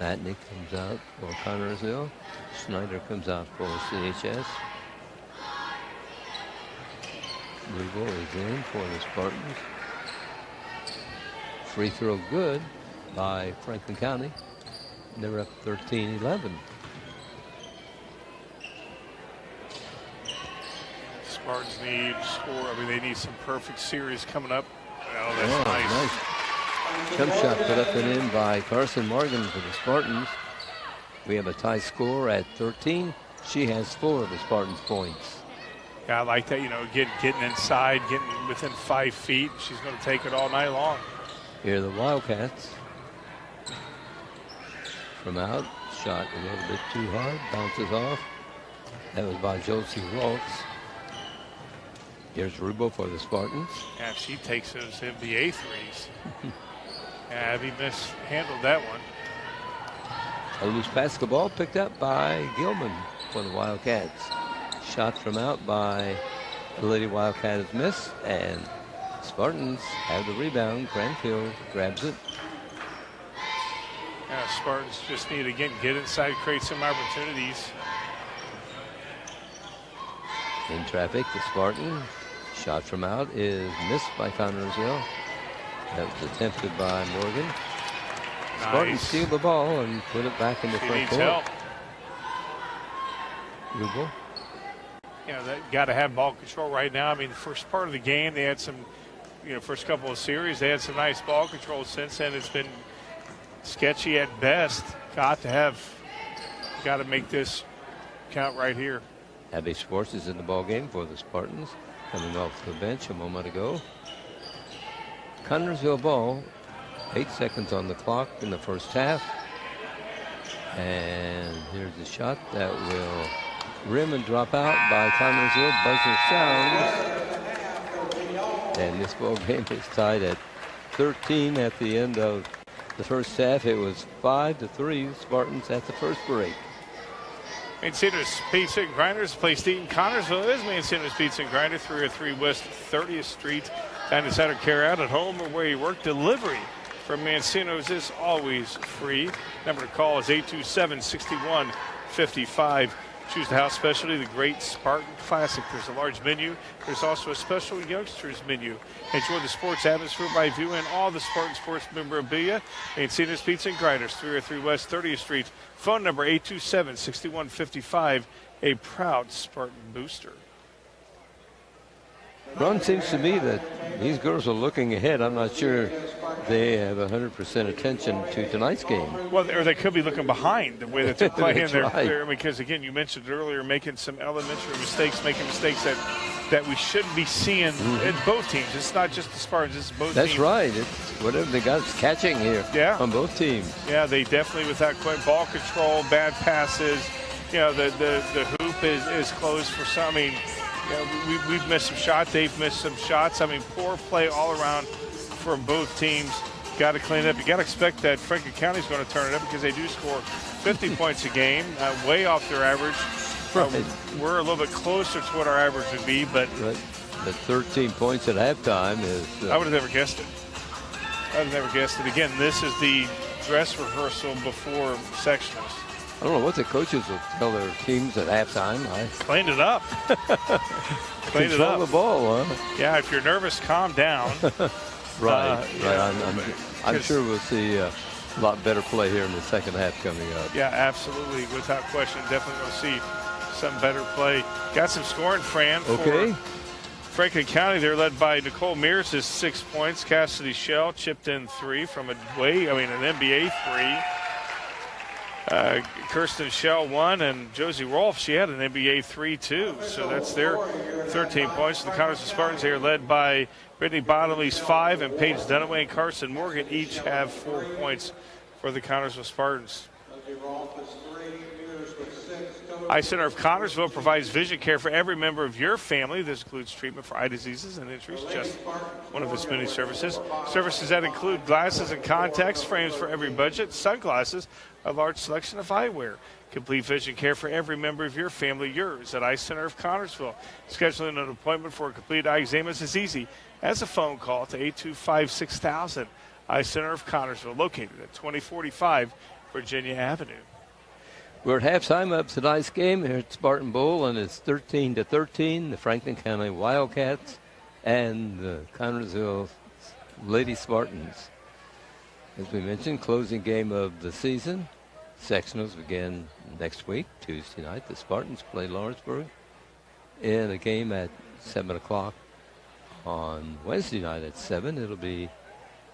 Matney comes out for Connersville. Snyder comes out for CHS. Regal is in for the Spartans. Free throw good by Franklin County. They're up 13-11. Spartans need score. They need some perfect series coming up. Oh, that's nice. Jump shot put up and in by Carson Morgan for the Spartans. We have a tie score at 13. She has 4 of the Spartans' points. Yeah, I like that. Getting inside, getting within 5 feet. She's going to take it all night long. Here are the Wildcats. From out, shot a little bit too hard, bounces off. That was by Josie Rolfs. Here's Rubo for the Spartans. Yeah, she takes those NBA threes. Abby mishandled that one. A loose basketball picked up by Gilman for the Wildcats. Shot from out by the Lady Wildcat is missed, and Spartans have the rebound. Cranfield grabs it. Yeah, Spartans just need to get inside, create some opportunities. In traffic, the Spartan. Shot from out is missed by Connersville. That was attempted by Morgan. Nice. Spartans steal the ball and put it back in the front needs court. help. Ruble. That got to have ball control right now. I mean, the first part of the game, they had some, first couple of series, they had some nice ball control. Since then, it's been sketchy at best. Got to make this count right here. Abby Sports is in the ball game for the Spartans, coming off the bench a moment ago. Connersville ball, 8 seconds on the clock in the first half. And here's the shot that will rim and drop out by Connersville. Buzzer sounds. And this ball game is tied at 13 at the end of the first half. It was 5-3 Spartans at the first break. Mancino's Pizza and Grinders, place to eat in Connersville is Mancino's Pizza and Grinder, 303 West 30th Street. Time to center carry out at home or where you work. Delivery from Mancino's is always free. Number to call is 827-6155. Choose the house specialty, the Great Spartan Classic. There's a large menu. There's also a special youngsters menu. Enjoy the sports atmosphere by viewing all the Spartan sports memorabilia. Mancino's Pizza and Grinders, 303 West 30th Street. Phone number 827-6155. A proud Spartan booster. Ron, seems to me that these girls are looking ahead. I'm not sure they have 100% attention to tonight's game. Well, or they could be looking behind the way that they're playing there. Right. Because, again, you mentioned earlier making some elementary mistakes, making mistakes that we shouldn't be seeing in both teams. It's not just the Spartans, it's both teams. That's right. It's whatever they got is catching here on both teams. Yeah, they definitely, without quite ball control, bad passes. The hoop is closed for some. I mean, we've missed some shots. They've missed some shots. I mean, poor play all around from both teams. Got to clean it up. You got to expect that Franklin County's going to turn it up because they do score 50 points a game, way off their average. Right. We're a little bit closer to what our average would be, but 13 points at halftime is. I would have never guessed it. I would have never guessed it. Again, this is the dress rehearsal before sectionals. I don't know what the coaches will tell their teams at halftime. Cleaned it up. Cleaned it up. Control the ball, huh? Yeah, if you're nervous, calm down. Right. I'm sure we'll see a lot better play here in the second half coming up. Yeah, absolutely, without question. Definitely going to see some better play. Got some scoring, Fran. Okay. For Franklin County, they're led by Nicole Mears, is 6 points. Cassidy Shell chipped in 3 from an NBA 3. Kirsten Shell 1, and Josie Rolfe, she had an NBA 3 too. So that's their 13 points. The Connersville Spartans, they are led by Brittany Bottomley's 5 and Paige Dunaway and Carson Morgan each have 4 points for the Connersville Spartans. Eye Center of Connersville provides vision care for every member of your family. This includes treatment for eye diseases and injuries, just one of its many services. Services that include glasses and contacts, frames for every budget, sunglasses, a large selection of eyewear. Complete vision care for every member of your family, yours at Eye Center of Connersville. Scheduling an appointment for a complete eye exam is as easy as a phone call to 825-6000. Eye Center of Connersville, located at 2045 Virginia Avenue. We're at halftime of tonight's game here at Spartan Bowl, and it's 13-13. The Franklin County Wildcats and the Connersville Lady Spartans. As we mentioned, closing game of the season. Sectionals begin next week, Tuesday night. The Spartans play Lawrenceburg in a game at 7 o'clock. On Wednesday night at 7, it'll be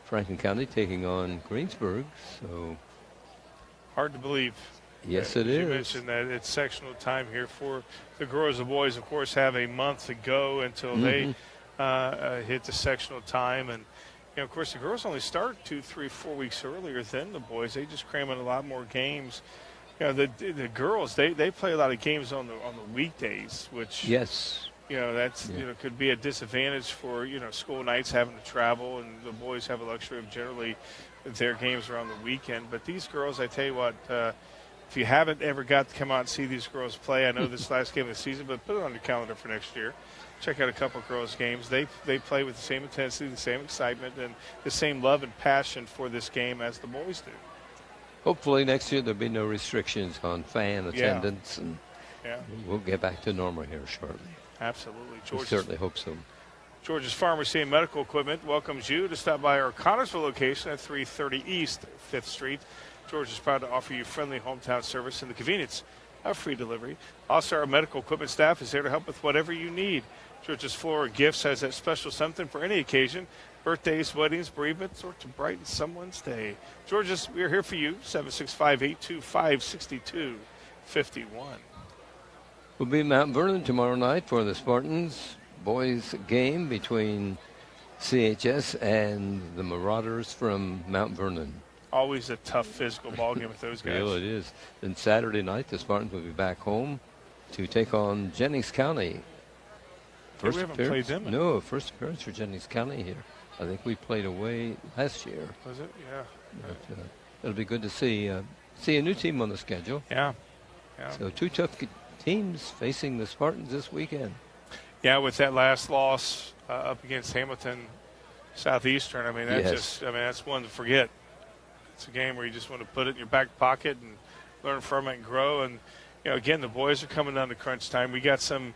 Franklin County taking on Greensburg. So hard to believe. Yes, it is. You mentioned that it's sectional time here for the girls. The boys, of course, have a month to go until they hit the sectional time. And, of course, the girls only start 2, 3, 4 weeks earlier than the boys. They just cram in a lot more games. The girls, they play a lot of games on the weekdays, which that's could be a disadvantage for school nights having to travel, and the boys have a luxury of generally their games are on the weekend. But these girls, I tell you what. If you haven't ever got to come out and see these girls play, I know this last game of the season, but put it on your calendar for next year. Check out a couple of girls' games. They play with the same intensity, the same excitement, and the same love and passion for this game as the boys do. Hopefully next year there'll be no restrictions on fan attendance, and we'll get back to normal here shortly. Absolutely. We certainly hope so. George's Pharmacy and Medical Equipment welcomes you to stop by our Connersville location at 330 East 5th Street. George is proud to offer you friendly hometown service and the convenience free delivery. Also, our medical equipment staff is there to help with whatever you need. George's Floor Gifts has that special something for any occasion. Birthdays, weddings, bereavements, or to brighten someone's day. George's, we're here for you, 765-825-6251. We'll be in Mount Vernon tomorrow night for the Spartans boys game between CHS and the Marauders from Mount Vernon. Always a tough physical ball game with those guys. Well, it is. Then Saturday night, the Spartans will be back home to take on Jennings County. We haven't played them. No, first appearance for Jennings County here. I think we played away last year. Was it? Yeah. But, it'll be good to see a new team on the schedule. Yeah. So two tough teams facing the Spartans this weekend. Yeah, with that last loss up against Hamilton Southeastern, I mean, that's one to forget. It's a game where you just want to put it in your back pocket and learn from it and grow. And, again, the boys are coming down to crunch time. We got some,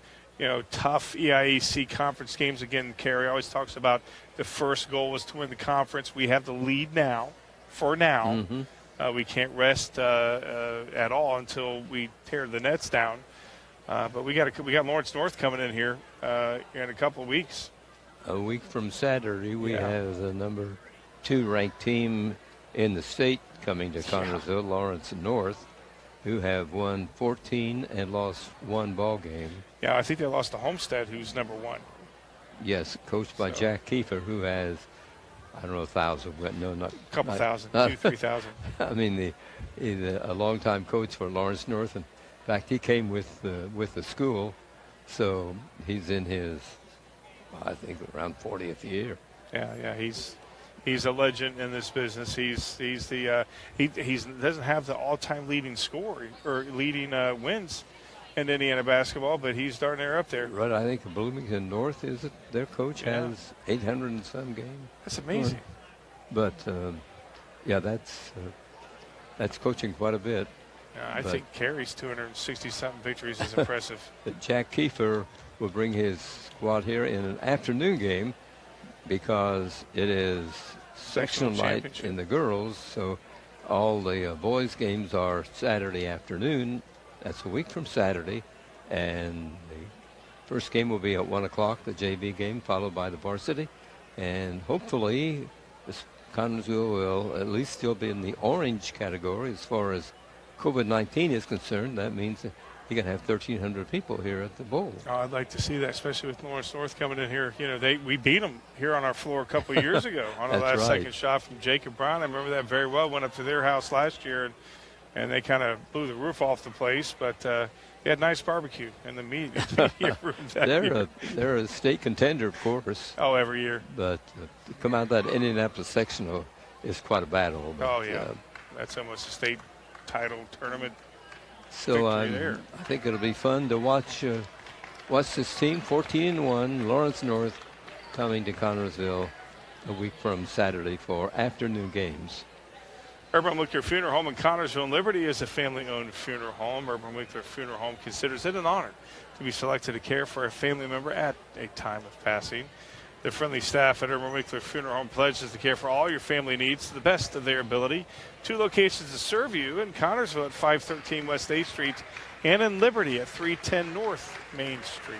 tough EIAC conference games. Again, Kerry always talks about the first goal was to win the conference. We have the lead now, for now. Mm-hmm. We can't rest at all until we tear the nets down. But we got Lawrence North coming in here in a couple of weeks. A week from Saturday, we have the number 2 ranked team in the state coming to Connersville, Lawrence North, who have won 14 and lost 1 ball game. Yeah, I think they lost to Homestead, who's number 1. Yes, coached by Jack Kiefer, who has, I don't know, 1,000. No, not a couple thousand, 2,000-3,000. I mean, he's a longtime coach for Lawrence North, and in fact, he came with the school, so he's in his, I think, around 40th year. Yeah, he's a legend in this business. He doesn't have the all-time leading score or leading wins in Indiana basketball, but he's darn near up there. Right, I think Bloomington North is it. Their coach has 800 and some games. That's amazing. But that's coaching quite a bit. I think Carey's 260-something victories is impressive. Jack Kiefer will bring his squad here in an afternoon game because it is sectional night in the girls, so all the boys' games are Saturday afternoon. That's a week from Saturday, and the first game will be at 1 o'clock, the JV game, followed by the varsity, and hopefully Connersville will at least still be in the orange category as far as COVID-19 is concerned. That means that you're going to have 1,300 people here at the bowl. Oh, I'd like to see that, especially with Lawrence North coming in here. We beat them here on our floor a couple of years ago on a last second shot from Jacob Brown. I remember that very well. Went up to their house last year, and they kind of blew the roof off the place. But they had nice barbecue and the meat. They're a state contender, of course. Oh, every year. But to come out of that Indianapolis sectional is quite a battle. But, that's almost a state title tournament. So I think it'll be fun to watch this team, 14-1, Lawrence North, coming to Connersville a week from Saturday for afternoon games. Urban Winkler Funeral Home in Connersville and Liberty is a family-owned funeral home. Urban Winkler Funeral Home considers it an honor to be selected to care for a family member at a time of passing. The friendly staff at Urban Winkler Funeral Home pledges to care for all your family needs to the best of their ability. 2 locations to serve you in Connersville at 513 West 8th Street and in Liberty at 310 North Main Street.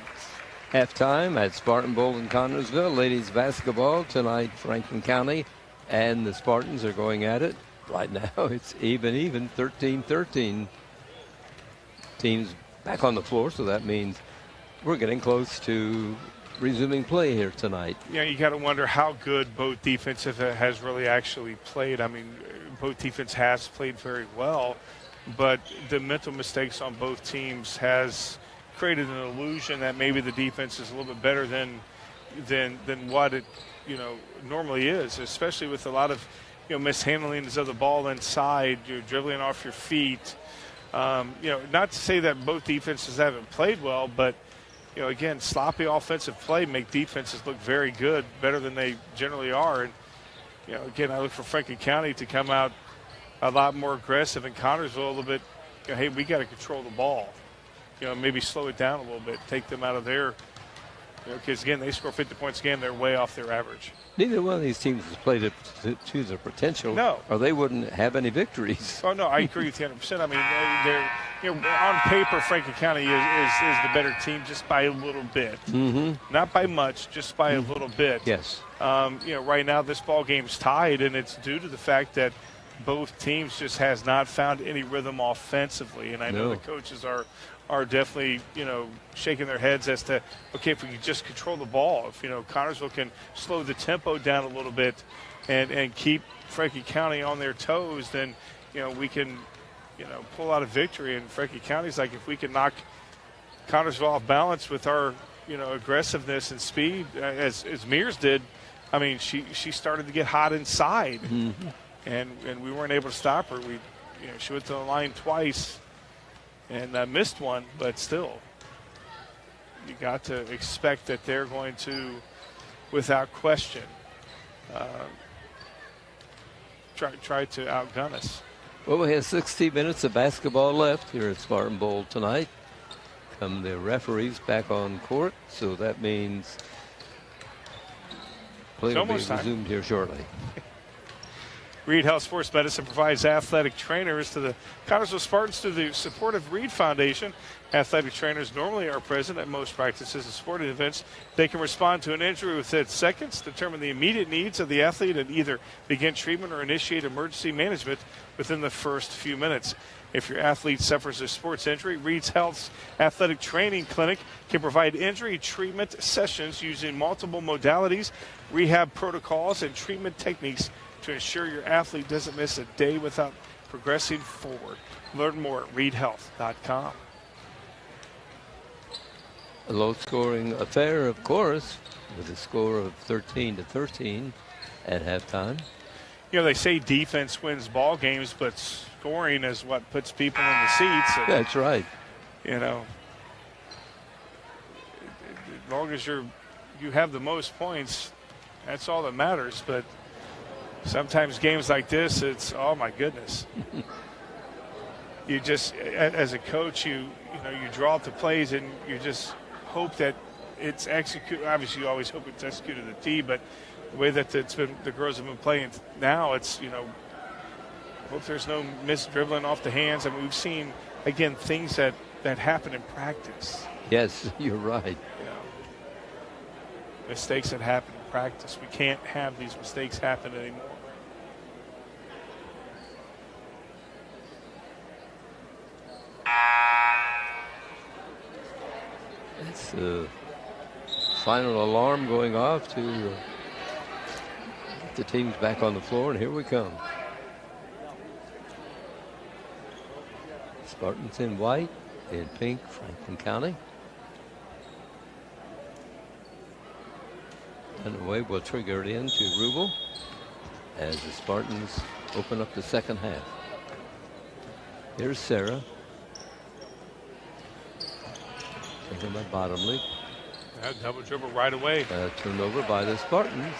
Halftime at Spartan Bowl in Connersville. Ladies basketball tonight, Franklin County and the Spartans are going at it. Right now it's even, 13-13. Teams back on the floor, so that means we're getting close to resuming play here tonight. Yeah, you got to wonder how good both defensive has really actually played. I mean, both defense has played very well, but the mental mistakes on both teams has created an illusion that maybe the defense is a little bit better than what it normally is, especially with a lot of mishandlings of the ball inside, you're dribbling off your feet. Not to say that both defenses haven't played well, but again, sloppy offensive play make defenses look very good, better than they generally are. And, again, I look for Franklin County to come out a lot more aggressive, and Connersville a little bit, hey, we got to control the ball. Maybe slow it down a little bit, take them out of their, because, again, they score 50 points a game, they're way off their average. Neither one of these teams has played it to their potential. No. Or they wouldn't have any victories. Oh, no, I agree with you 100%. I mean, on paper, Franklin County is the better team just by a little bit. Mm-hmm. Not by much, just by a little bit. Yes. Right now this ball game's tied, and it's due to the fact that both teams just has not found any rhythm offensively. And I know the coaches are definitely, shaking their heads as to, okay, if we can just control the ball, if, Connersville can slow the tempo down a little bit and keep Franklin County on their toes, then, we can, pull out a victory. And Franklin County's like, if we can knock Connersville off balance with our, aggressiveness and speed, as Mears did, I mean, she started to get hot inside, and we weren't able to stop her. She went to the line twice and missed one, but still, you got to expect that they're going to, without question, try to outgun us. Well, we have 60 minutes of basketball left here at Spartan Bowl tonight. Come the referees back on court, so that means play will be resumed here shortly. Reed Health Sports Medicine provides athletic trainers to the Connersville Spartans through the support of Reed Foundation. Athletic trainers normally are present at most practices and sporting events. They can respond to an injury within seconds, determine the immediate needs of the athlete, and either begin treatment or initiate emergency management within the first few minutes. If your athlete suffers a sports injury, Reed's Health's Athletic Training Clinic can provide injury treatment sessions using multiple modalities, rehab protocols, and treatment techniques to ensure your athlete doesn't miss a day without progressing forward. Learn more at reedhealth.com. A low-scoring affair, of course, with a score of 13-13 at halftime. They say defense wins ball games, but scoring is what puts people in the seats. And, that's right. As long as you have the most points, that's all that matters. But sometimes games like this, it's, oh my goodness. You just, as a coach, you draw up the plays and you just hope that it's executed. Obviously, you always hope it's executed to the T, but the way that the girls have been playing now, it's, hope there's no mis-dribbling off the hands. I mean, we've seen, again, things that happen in practice. Yes, you're right. Mistakes that happen in practice. We can't have these mistakes happen anymore. It's the final alarm going off to get the teams back on the floor, and here we come. Spartans in white, in pink, Franklin County. Dunaway will trigger it in to Rubel as the Spartans open up the second half. Here's Sarah. Taken by Bottomley. Double dribble right away. Turned over by the Spartans.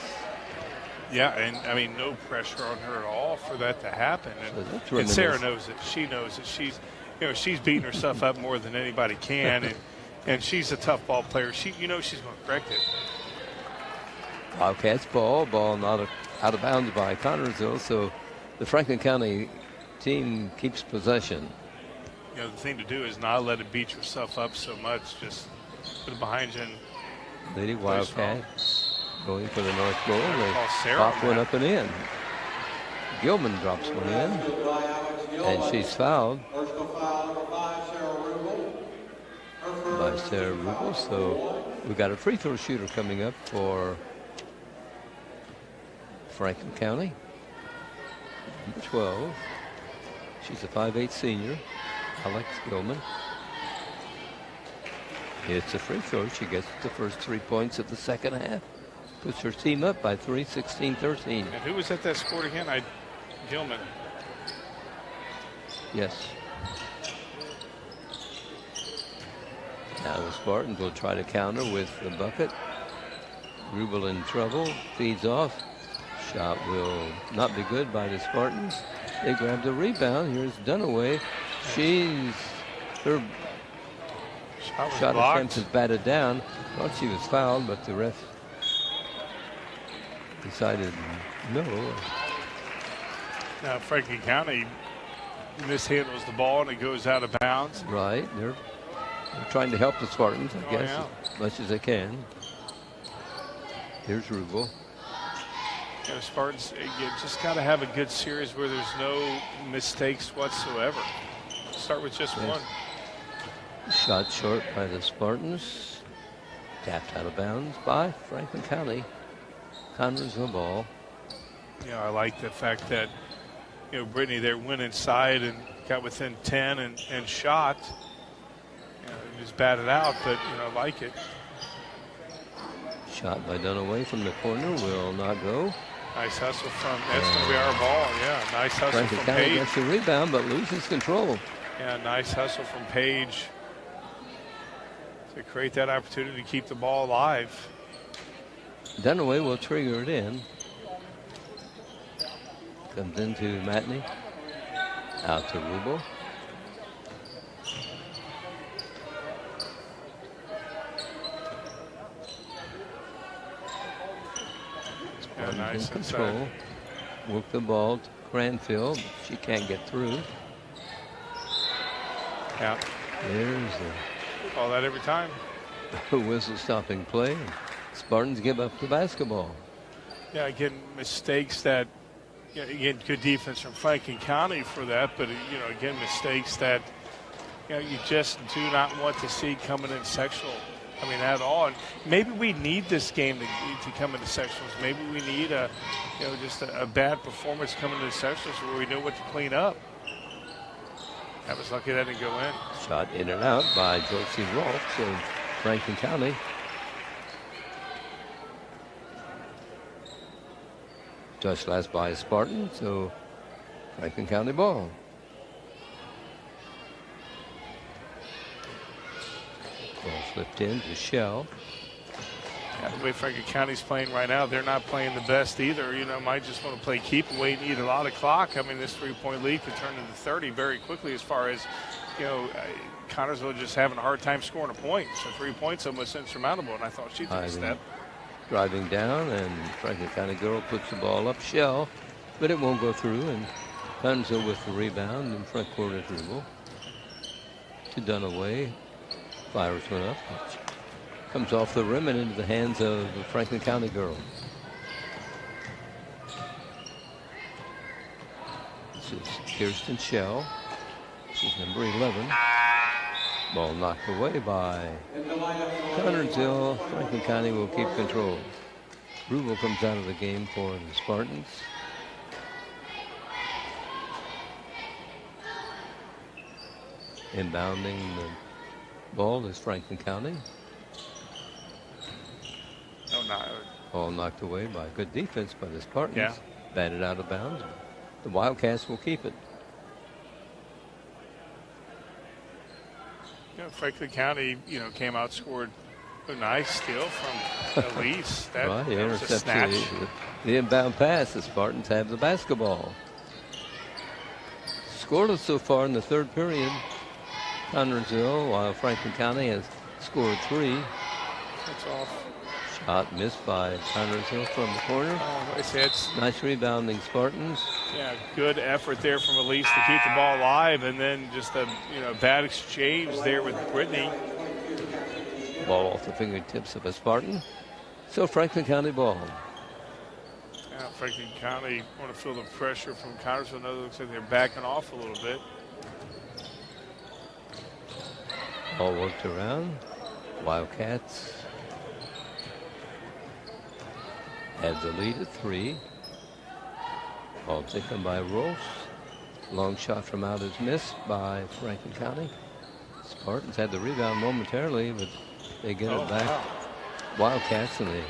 Yeah, and I mean, no pressure on her at all for that to happen. And Sarah knows it. She knows it. She's beating herself up more than anybody can, and she's a tough ball player. She's going to correct it. Wildcats ball not out of bounds by Connersville, so the Franklin County team keeps possession. The thing to do is not let it beat yourself up so much. Just put it behind you. Lady Wildcats going for the North Goal. They pop one up and in. Gilman drops one in, and she's fouled by Sarah Rubel. So we've got a free throw shooter coming up for Franklin County. Number 12. She's a 5'8" senior. Alex Gilman. It's a free throw. She gets the first 3 points of the second half. Puts her team up by 3, 16-13. And who was at that scored again? Gilman. Yes. Now the Spartans will try to counter with the bucket. Rubel in trouble. Feeds off. Shot will not be good by the Spartans. They grab the rebound. Here's Dunaway. Her shot attempt is batted down. Thought she was fouled, but the ref decided no. Now Franklin County mishandles the ball and it goes out of bounds. Right. They're trying to help the Spartans, I guess, as much as they can. Here's Rubel. You know, Spartans, you just got to have a good series where there's no mistakes whatsoever. Start with just one. Shot short by the Spartans. Tapped out of bounds by Franklin County. Connersville ball. You know, I like the fact that, you know, Brittany there went inside and got within 10 and shot. You know, it was batted out, but, you know, I like it. Shot by Dunaway from the corner will not go. Nice hustle from, that's going to be our ball, yeah. Nice hustle Franklin from County Page. gets the rebound but loses control. Yeah, nice hustle from Page to create that opportunity to keep the ball alive. Dunaway will trigger it in. Comes into Matney. Out to Rubel. Yeah, nice in control. inside. Work the ball to Cranfield. She can't get through. Yeah, There's call that every time. the whistle stopping play. Spartans give up the basketball. Yeah, again, mistakes that, you know, again, good defense from Franklin County for that, but, you know, again, mistakes that, you know, you just do not want to see coming in sectional. I mean, at all. And maybe we need this game to come into sectionals. Maybe we need just a bad performance coming into sectionals where we know what to clean up. I was lucky that didn't go in. Shot in and out by Josie Rolfs of Franklin County. Touch last by Spartan, so Franklin County ball. Ball flipped in to Shell. Yeah, the way Franklin County's playing right now, they're not playing the best either. You know, might just want to play keep away and eat a lot of clock. I mean, this 3-point lead could turn into 30 very quickly as far as, you know, Connersville just having a hard time scoring a point. So 3 points almost insurmountable, and I thought she took a step. Driving down, and Franklin County girl puts the ball up. Shell, but it won't go through, and Connersville with the rebound in front court at dribble. To Dunaway. Fires went up. Comes off the rim and into the hands of the Franklin County girl. This is Kirsten Shell. This is number 11. Ball knocked away by Connersville. Franklin County will keep control. Rubel comes out of the game for the Spartans. Inbounding the ball is Franklin County. Oh, no. Ball knocked away by good defense by the Spartans. Yeah. Batted out of bounds. The Wildcats will keep it. You know, Franklin County, you know, came out, scored a nice steal from Elise. That, Right, he that was a intercepts snatch. the inbound pass. The Spartans have the basketball. Scoreless so far in the third period. Connersville, while Franklin County has scored 3. That's off. Shot missed by Connersville from the corner. Oh, it's Nice rebounding Spartans. yeah, good effort there from Elise to keep the ball alive, and then just a bad exchange there with Brittany. Ball off the fingertips of a Spartan. So Franklin County ball. Yeah, Franklin County want to feel the pressure from Connersville. It looks like they're backing off a little bit. Ball worked around. Wildcats have the lead at 3. Ball taken by Rolfs. Long shot from out is missed by Franklin County. Spartans had the rebound momentarily, but they get it back. Wow. Wildcats, and they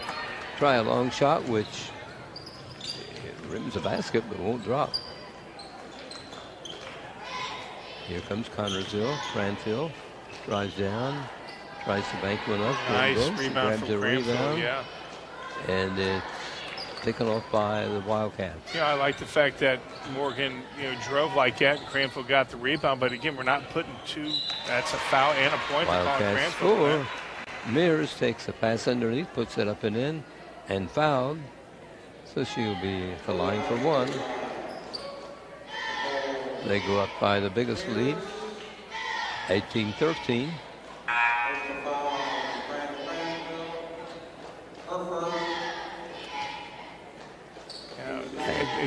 try a long shot, which rims the basket but won't drop. Here comes Connersville. Cranfield drives down, tries to bank one up. Nice Grabs rebound a from Cranfield, rebound, yeah. and it's taken off by the Wildcats. Yeah, I like the fact that Morgan, drove like that, and Cranfield got the rebound. But again, we're not putting two. That's a foul and a point for calling Wildcats Cranfield. score. Mears takes the pass underneath, puts it up and in, and fouled. So she'll be at the line for one. They go up by the biggest lead, 18-13.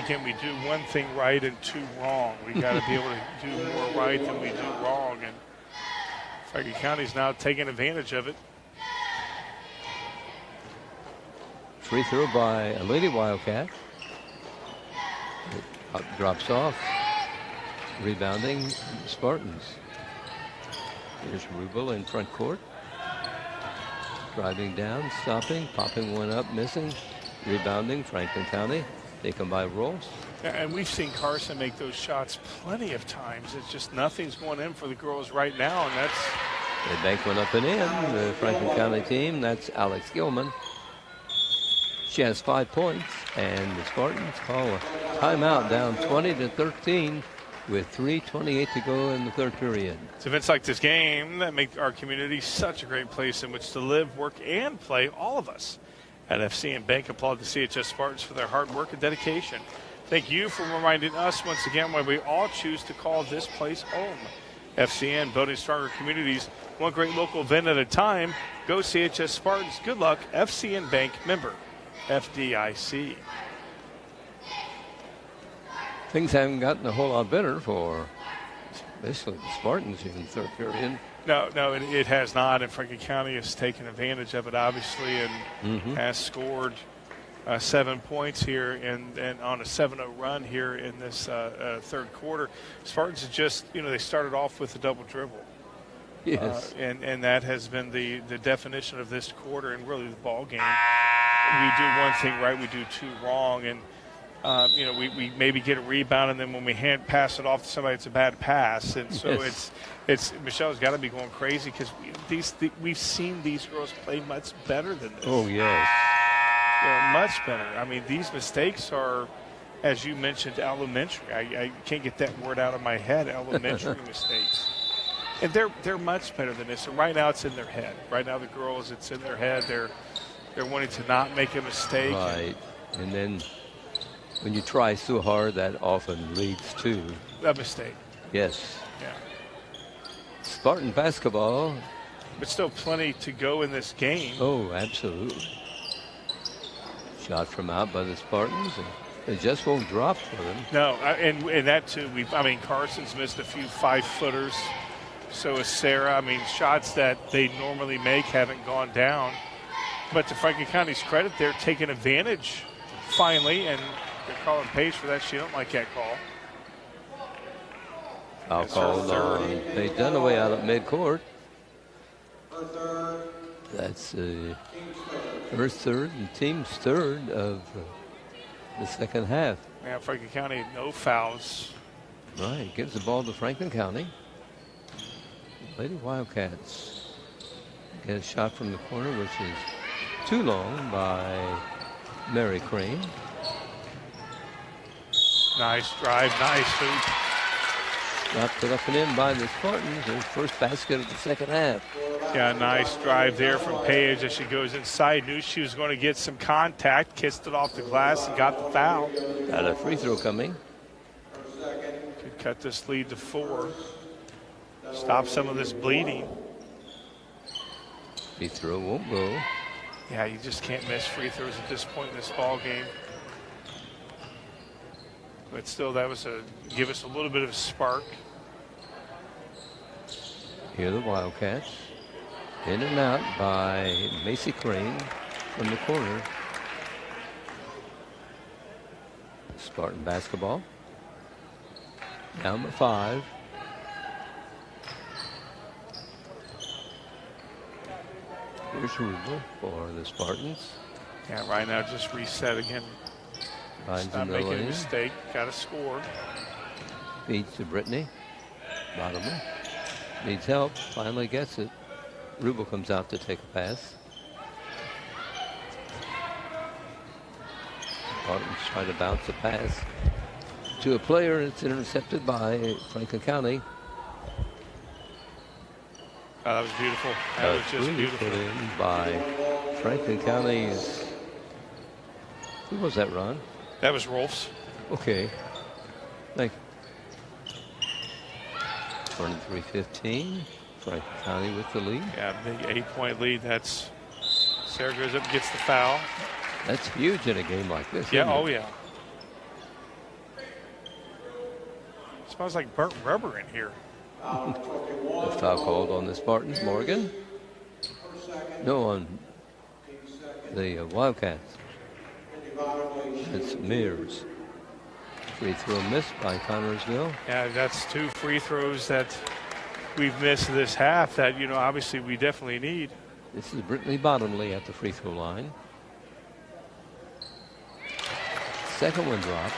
Again, we do one thing right and two wrong. We got to be able to do more right than we do wrong, and Franklin County's now taking advantage of it. Free throw by a Lady Wildcat. It drops off. Rebounding Spartans. Here's Rubel in front court. Driving down, stopping, popping one up, missing. Rebounding Franklin County. Taken by Rolls. And we've seen Carson make those shots plenty of times. It's just nothing's going in for the girls right now, and that's... They bank one up and in. The Franklin County team, that's Alex Gilman. She has 5 points, and the Spartans call a timeout down 20-13 with 3:28 to go in the third period. It's events like this game that make our community such a great place in which to live, work, and play, all of us. At FCN Bank, applaud the CHS Spartans for their hard work and dedication. Thank you for reminding us once again why we all choose to call this place home. FCN, building stronger communities, one great local event at a time. Go CHS Spartans. Good luck. FCN Bank member, FDIC. Things haven't gotten a whole lot better for basically the Spartans in the third period. No, it has not, and Franklin County has taken advantage of it, obviously, and has scored 7 points here and on a 7-0 run here in this third quarter. Spartans are just, they started off with a double dribble. Yes. And that has been the definition of this quarter and really the ball game. We do one thing right, we do two wrong, and we maybe get a rebound, and then when we pass it off to somebody, it's a bad pass. And so yes. it's Michelle's got to be going crazy because we've seen these girls play much better than this. Oh, yes. Much better. I mean, these mistakes are, as you mentioned, elementary. I can't get that word out of my head, elementary mistakes. And they're much better than this. And right now it's in their head. Right now the girls, it's in their head. They're wanting to not make a mistake. Right. And then when you try so hard, that often leads to a mistake. Yes. Yeah. Spartan basketball. But still plenty to go in this game. Oh, absolutely. Shot from out by the Spartans. And it just won't drop for them. No, and that too. Carson's missed a few 5-footers. So is Sarah. I mean, shots that they normally make haven't gone down. But to Franklin County's credit, they're taking advantage finally, and they're calling Paige for that. She don't like that call. Foul called on Paige Dunaway out at midcourt. That's her third and team's third of the second half. Yeah, Franklin County, no fouls. Right, gives the ball to Franklin County. Lady Wildcats get a shot from the corner, which is too long by Mary Crane. Nice drive, nice hoop. Knocked it up and in by the Spartans. Their first basket of the second half. Yeah, nice drive there from Paige as she goes inside. Knew she was going to get some contact, kissed it off the glass and got the foul. Got a free throw coming. Could cut this lead to 4. Stop some of this bleeding. Free throw won't go. Yeah, you just can't miss free throws at this point in this ball game. But still, that was give us a little bit of a spark. Here are the Wildcats. In and out by Macy Crane from the corner. Spartan basketball. Number 5. Here's Rubel for the Spartans. Yeah, right now just reset again. Finds Not making a lane. mistake. Got to score. Feeds to Brittany. Bottomley. Needs help. Finally gets it. Rubel comes out to take a pass. Spartans try to bounce a pass to a player. It's intercepted by Franklin County. Oh, that was beautiful. That was just beautiful. Put in by Franklin County's Who was that, Ron? That was Rolfs. Okay. Thank you. 23-15. Franklin County with the lead. Yeah, big 8-point lead. That's Sarah goes up and gets the foul. That's huge in a game like this. Yeah, isn't it? oh yeah. Smells like burnt rubber in here. The foul called on the Spartans. Morgan. No, on the Wildcats. It's Mears. Free throw missed by Connorsville. Yeah, that's 2 free throws that we've missed this half that, you know, obviously we definitely need. This is Brittany Bottomley at the free throw line. Second one drops.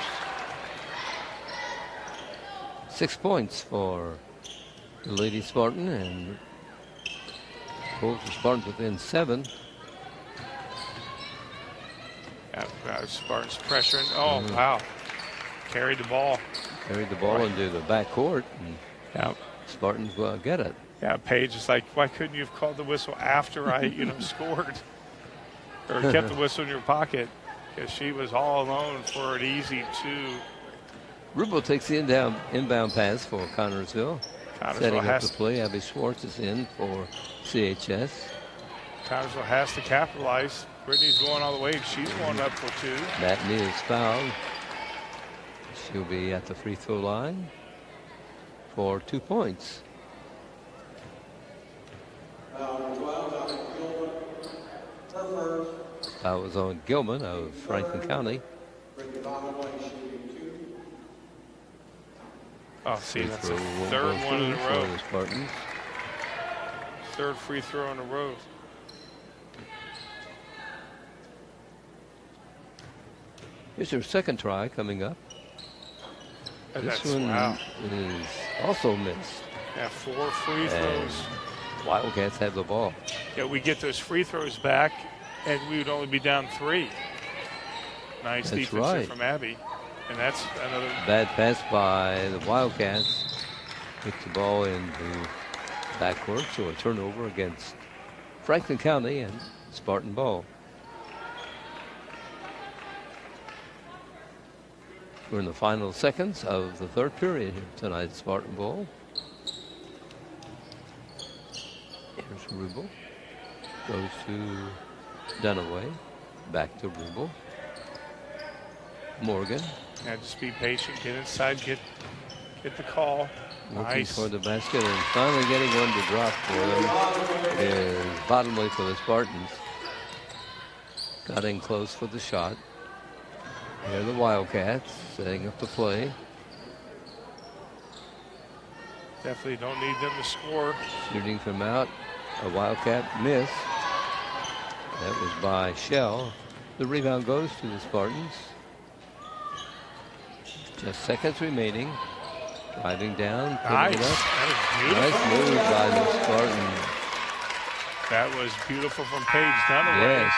6 points for the Lady Spartan, and pulls the Spartans within 7. Yeah, Spartans pressuring. Oh, wow. Carried the ball. Carried the ball into the backcourt, and Yeah. Spartans will get it. Yeah, Paige is like, why couldn't you have called the whistle after I, scored? Or kept the whistle in your pocket? Because she was all alone for an easy 2. Rubel takes the inbound pass for Connorsville. Setting up the Connorsville play. Abby Schwartz is in for CHS. has to capitalize. Brittany's going all the way. She's going up for 2. Matney is fouled. She'll be at the free throw line for 2 points. That was on Gilman of Franklin County. Oh, see, Free that's throw the will third go one in a through row. for the Spartans. Third free throw in a row. Here's her second try coming up. And This that's, one wow. is also missed. Yeah, 4 free throws. Wildcats have the ball. Yeah, we get those free throws back, and we would only be down 3. Nice That's defense there right. from Abby. And that's another. Bad pass by the Wildcats. Kicked the ball into backcourt, so a turnover against Franklin County and Spartan ball. We're in the final seconds of the third period here tonight at Spartan Bowl. Here's Rubel. Goes to Dunaway. Back to Rubel. Morgan. Yeah, just be patient, get inside, get the call. Looking Nice. for the basket and finally getting one to drop for them is Bottomley for the Spartans. Got in close for the shot. Here are the Wildcats setting up the play. Definitely don't need them to score. Shooting from out. A Wildcat miss. That was by Shell. The rebound goes to the Spartans. Just seconds remaining. Driving down, putting Nice. it up. That was beautiful. Nice move by the Spartans. That was beautiful from Paige Dunaway. Yes.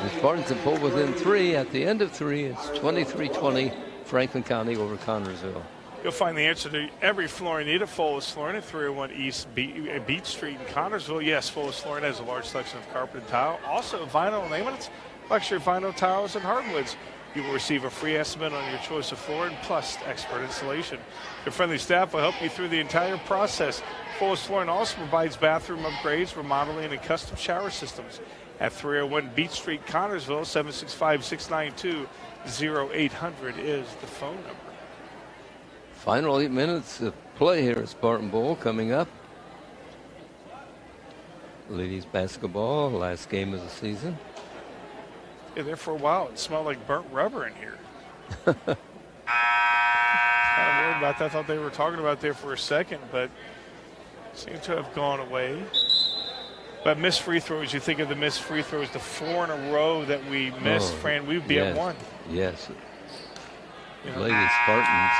The Spartans have pulled within 3. At the end of 3, it's 23-20, Franklin County over Connorsville. You'll find the answer to every flooring need at Fullest Flooring at 301 East Beach Street in Connorsville. Yes, Fullest Flooring has a large selection of carpet and tile. Also, vinyl and laminates, luxury vinyl tiles, and hardwoods. You will receive a free estimate on your choice of flooring, plus expert installation. Your friendly staff will help you through the entire process. Fullest Flooring also provides bathroom upgrades, remodeling, and custom shower systems. At 301 Beach Street, Connorsville, 765-692-0800 is the phone number. Final 8 minutes of play here at Spartan Bowl coming up. Ladies basketball, last game of the season. Yeah, there for a while, it smelled like burnt rubber in here. Kind of worried about that. I thought they were talking about there for a second, but seemed to have gone away. But missed free throws, you think of the missed free throws, the 4 in a row that we missed, Fran, we'd be at 1. Yes. You know, Ladies Spartans.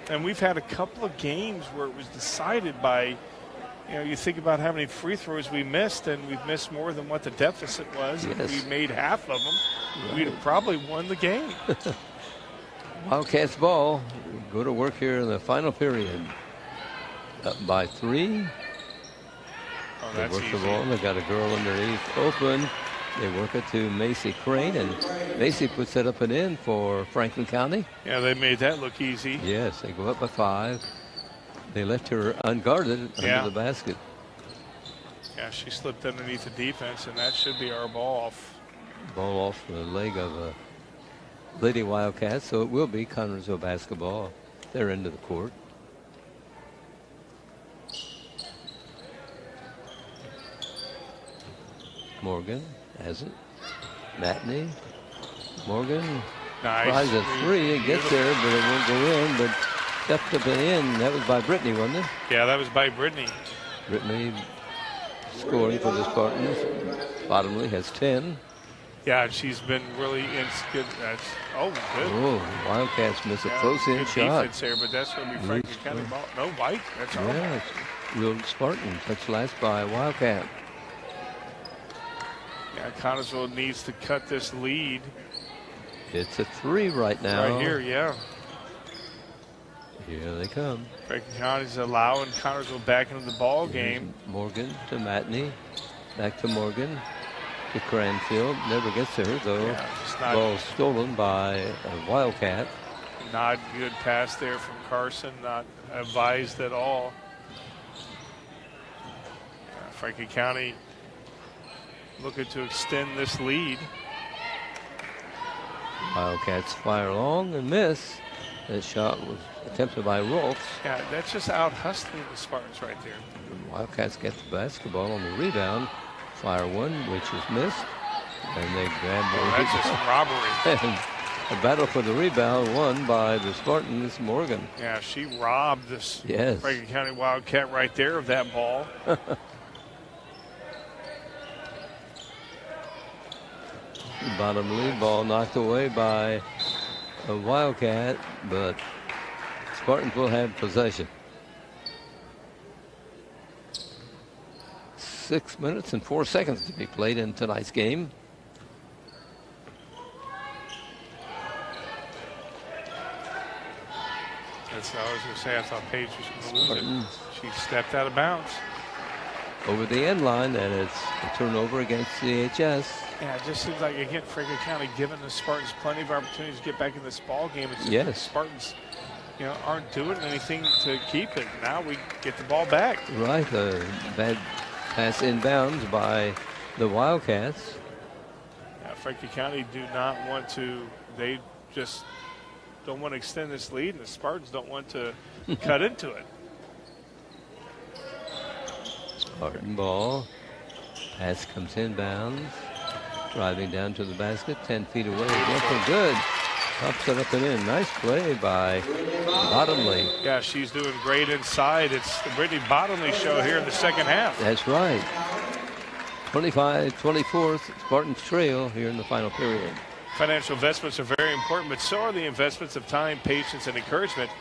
and we've had a couple of games where it was decided by, you think about how many free throws we missed, and we've missed more than what the deficit was. Yes. If we made half of them, we'd have probably won the game. Wildcats ball. Go to work here in the final period. Up by 3. Oh, They that's work the easy. ball. They got a girl underneath open. They work it to Macy Crane, and Macy puts it up and in for Franklin County. Yeah, they made that look easy. Yes, they go up by 5. They left her unguarded under the basket. Yeah, she slipped underneath the defense, and that should be our ball off. Ball off the leg of Lady Wildcats, so it will be Connersville basketball. They're into the court. Morgan has it. Matney. Morgan tries a 3. It gets there, but it won't go in. But stepped up and in. That was by Brittany, wasn't it? Yeah, that was by Brittany. Brittany scoring for the Spartans. Bottomley has 10. Yeah, she's been really good. Good. Oh, Wildcats miss a close-in good shot. Defense there, but that's going to be Franklin County ball. No, White. That's all. Yeah, it's real Spartan. Touched last by Wildcat. Yeah, Connersville needs to cut this lead. It's a 3 right now. Right here, yeah. Here they come. Franklin County's allowing Connersville back into the ball game. Morgan to Matney. Back to Morgan. To Cranfield. Never gets to her, though. Yeah, ball stolen by a Wildcat. Not good pass there from Carson. Not advised at all. Franklin County looking to extend this lead. Wildcats fire long and miss. That shot was attempted by Rolfs. Yeah, that's just out hustling the Spartans right there. Wildcats get the basketball on the rebound. Fire one, which is missed. And they grab the that's just robbery. A battle for the rebound won by the Spartans, Morgan. Yeah, she robbed this Yes. Franklin County Wildcat right there of that ball. Bottom lead ball knocked away by a Wildcat, but Spartans will have possession. 6 minutes and 4 seconds to be played in tonight's game. That's what I was going to say. I thought Paige was going to lose it. She stepped out of bounds. Over the end line, and it's a turnover against CHS. Yeah, it just seems like, again, Franklin County giving the Spartans plenty of opportunities to get back in this ball game. It's just the Spartans, aren't doing anything to keep it. Now we get the ball back. Right, a bad pass inbounds by the Wildcats. Yeah, Franklin County do not want to. They just don't want to extend this lead, and the Spartans don't want to cut into it. Spartan ball. Pass comes inbounds. Driving down to the basket, 10 feet away. Looking good. Pops it up and in. Nice play by Bottomley. Yeah, she's doing great inside. It's the Brittany Bottomley show here in the second half. That's right. 25-24, Spartans trail here in the final period. Financial investments are very important, but so are the investments of time, patience, and encouragement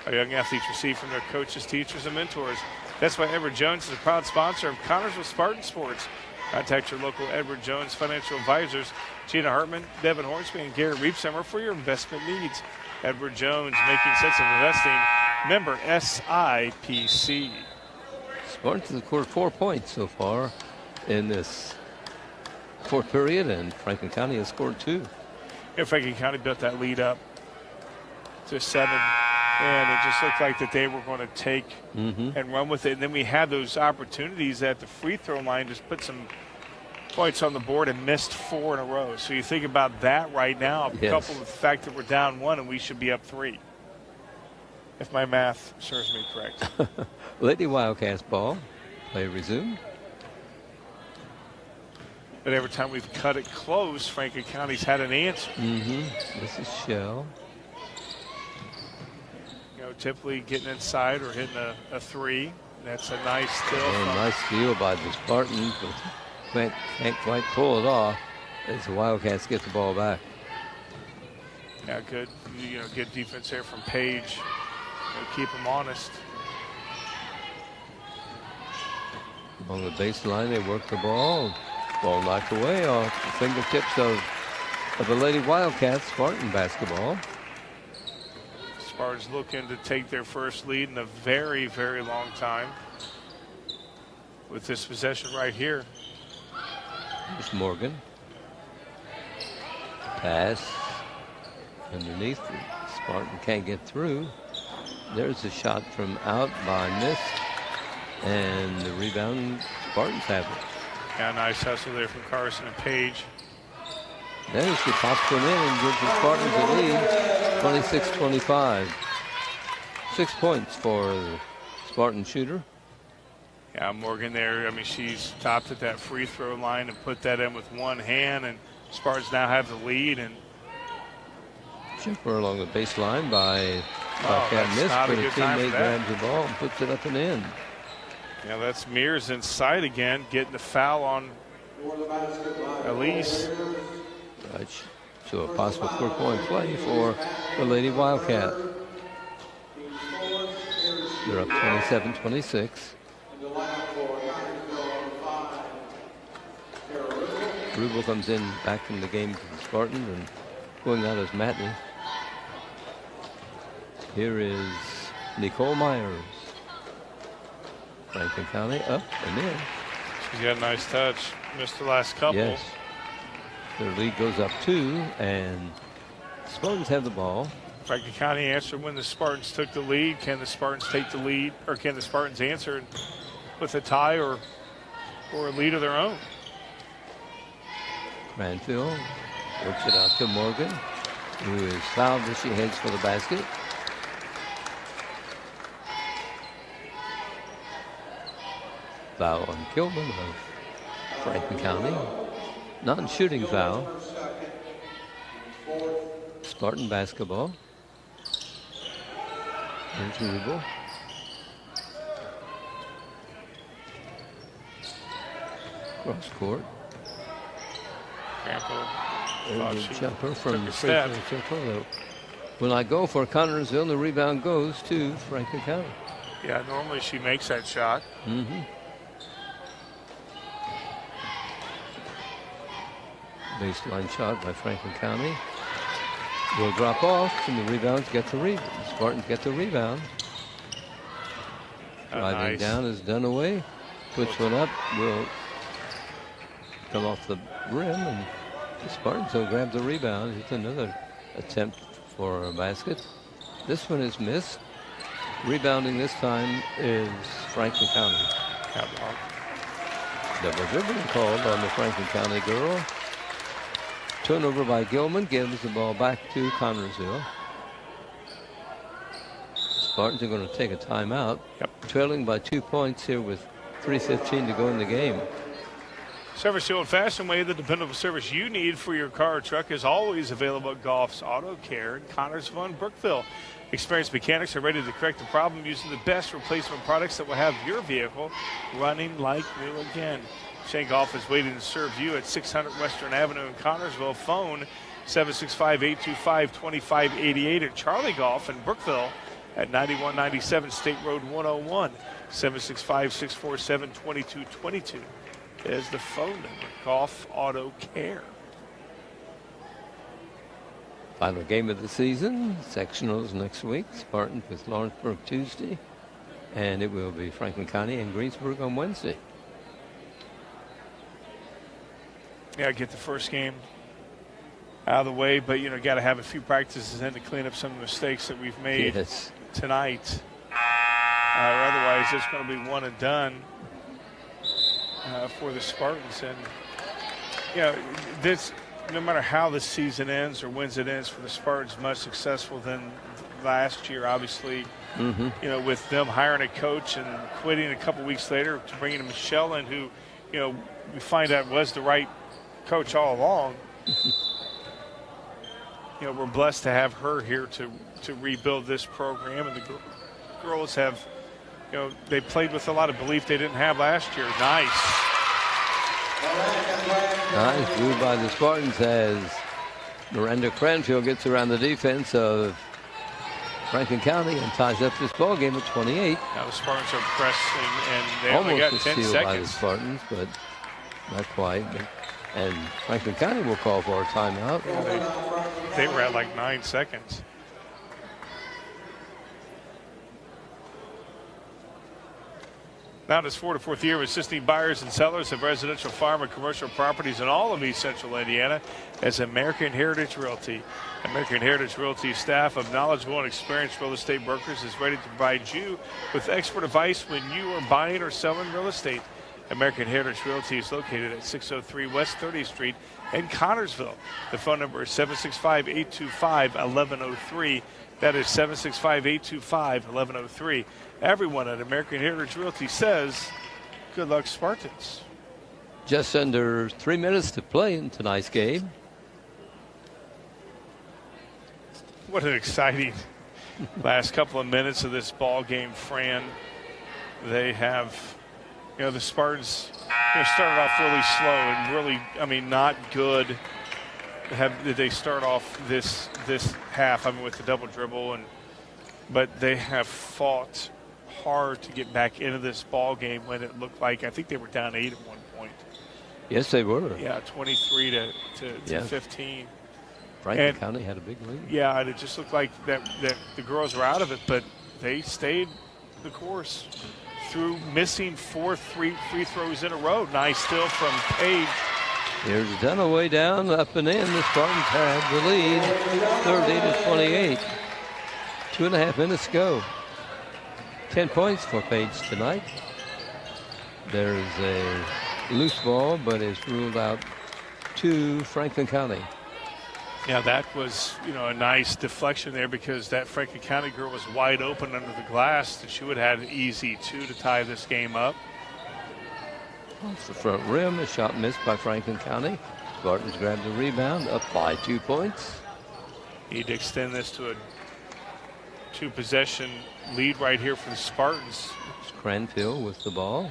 our young athletes receive from their coaches, teachers, and mentors. That's why Edward Jones is a proud sponsor of Connersville Spartan Sports. Contact your local Edward Jones financial advisors, Gina Hartman, Devin Hornsby, and Gary Reepsummer for your investment needs. Edward Jones, making sense of investing. Member SIPC. Spartans have scored 4 points so far in this fourth period, and Franklin County has scored 2. Yeah, Franklin County built that lead up to 7. And it just looked like that they were going to take and run with it. And then we had those opportunities at the free throw line, just put some points on the board and missed 4 in a row. So you think about that right now, coupled with the fact that we're down 1 and we should be up 3. If my math serves me correct. Lady Wildcats ball. Play resumed. But every time we've cut it close, Franklin County's had an answer. This is Shell. Typically getting inside or hitting a 3. That's a nice steal. Nice steal by the Spartans, but can't quite pull it off as the Wildcats get the ball back. Yeah, good. Good defense there from Page. Keep them honest. On the baseline, they work the ball. Ball knocked away off the fingertips of the Lady Wildcats. Spartan basketball. Spartans looking to take their first lead in a very, very long time with this possession right here. Here's Morgan. Pass underneath. Spartan can't get through. There's a shot from out by Miss. And the rebound, Spartans have it. Yeah, nice hustle there from Carson and Page. Then she pops one in and gives the Spartans a lead, 26-25. 6 points for the Spartan shooter. Yeah, Morgan there, I mean, she stopped at that free throw line and put that in with one hand, and Spartans now have the lead. And Chipper along the baseline by Wildcat miss, but a teammate grabs the ball and puts it up and in. Yeah, that's Mears inside again, getting the foul on Elise. Right. So a possible 4-point play for the Lady Wildcat. They're up 27-26. Rubel comes in back in the game for the Spartans and going out as Matney. Here is Nicole Myers. Franklin County up and in. She's got a nice touch. Missed the last couple. Yes. Their lead goes up 2, and Spartans have the ball. Franklin County answered when the Spartans took the lead. Can the Spartans take the lead, or can the Spartans answer with a tie or a lead of their own? Cranfield works it out to Morgan, who is fouled as she heads for the basket. Foul on Gilman of Franklin County. Non-shooting foul. Spartan basketball. Here's Rubel. Cross court. There's a jumper from the free throw circle. When I go for Connersville, the rebound goes to Franklin County. Yeah, normally she makes that shot. Mm-hmm. Baseline shot by Franklin County. Will drop off, and the rebounds get the rebound. Spartans get the rebound. Driving down is Dunaway. Puts one up, will come off the rim, and the Spartans will grab the rebound. It's another attempt for a basket. This one is missed. Rebounding this time is Franklin County. Double dribbling called on the Franklin County girl. Turnover by Gilman gives the ball back to Connersville. Spartans are going to take a timeout. Trailing by 2 points here with 3:15 to go in the game. Service the old-fashioned way. The dependable service you need for your car or truck is always available at Goff's Auto Care in Connersville and Brookville. Experienced mechanics are ready to correct the problem using the best replacement products that will have your vehicle running like new again. Shane Golf is waiting to serve you at 600 Western Avenue in Connersville. Phone 765-825-2588, at Charlie Golf in Brookville at 9197 State Road 101. 765-647-2222 is the phone number. Golf Auto Care. Final game of the season. Sectionals next week. Spartans with Lawrenceburg Tuesday. And it will be Franklin County and Greensburg on Wednesday. Yeah, get the first game out of the way, but, you know, got to have a few practices in to clean up some of the mistakes that we've made tonight. Or otherwise, it's going to be one and done for the Spartans. And, you know, this, no matter how the season ends or when's it ends for the Spartans, much successful than last year, obviously. You know, with them hiring a coach and quitting a couple weeks later to bring in Michelle in, who, you know, we find out was the right coach all along. You know, we're blessed to have her here to rebuild this program, and the girls have, you know, they played with a lot of belief they didn't have last year. Nice move by the Spartans as Miranda Cranfield gets around the defense of Franklin County and ties up this ball game at 28. Now the Spartans are pressing, and they only got 10 seconds. By the Spartans, but not quite. And Franklin County will call for a timeout. They were at like 9 seconds. Now in his 4th year, assisting buyers and sellers of residential, farm, and commercial properties in all of East Central Indiana as American Heritage Realty. American Heritage Realty staff of knowledgeable and experienced real estate brokers is ready to provide you with expert advice when you are buying or selling real estate. American Heritage Realty is located at 603 West 30th Street in Connorsville. The phone number is 765-825-1103. That is 765-825-1103. Everyone at American Heritage Realty says, good luck, Spartans. Just under 3 minutes to play in tonight's game. What an exciting last couple of minutes of this ball game, Fran. They have, the Spartans started off really slow and really, not good. Did they start off this half, with the double dribble, but they have fought hard to get back into this ball game when it looked like, I think they were down 8 at one point. Yes, they were. Yeah, 23 to 15. Franklin County had a big lead. Yeah, and it just looked like that the girls were out of it, but they stayed the course through missing 4 free throws in a row. Nice steal from Page. Here's Dunaway down, up and in. The Spartans have the lead, 30-28. 2.5 minutes to go. 10 points for Page tonight. There's a loose ball, but it's ruled out to Franklin County. Yeah, that was, a nice deflection there because that Franklin County girl was wide open under the glass, and she would have had an easy 2 to tie this game up. Off the front rim, a shot missed by Franklin County. Spartans grabbed the rebound, up by 2 points. Need to extend this to a 2-possession lead right here for the Spartans. It's Cranfield with the ball.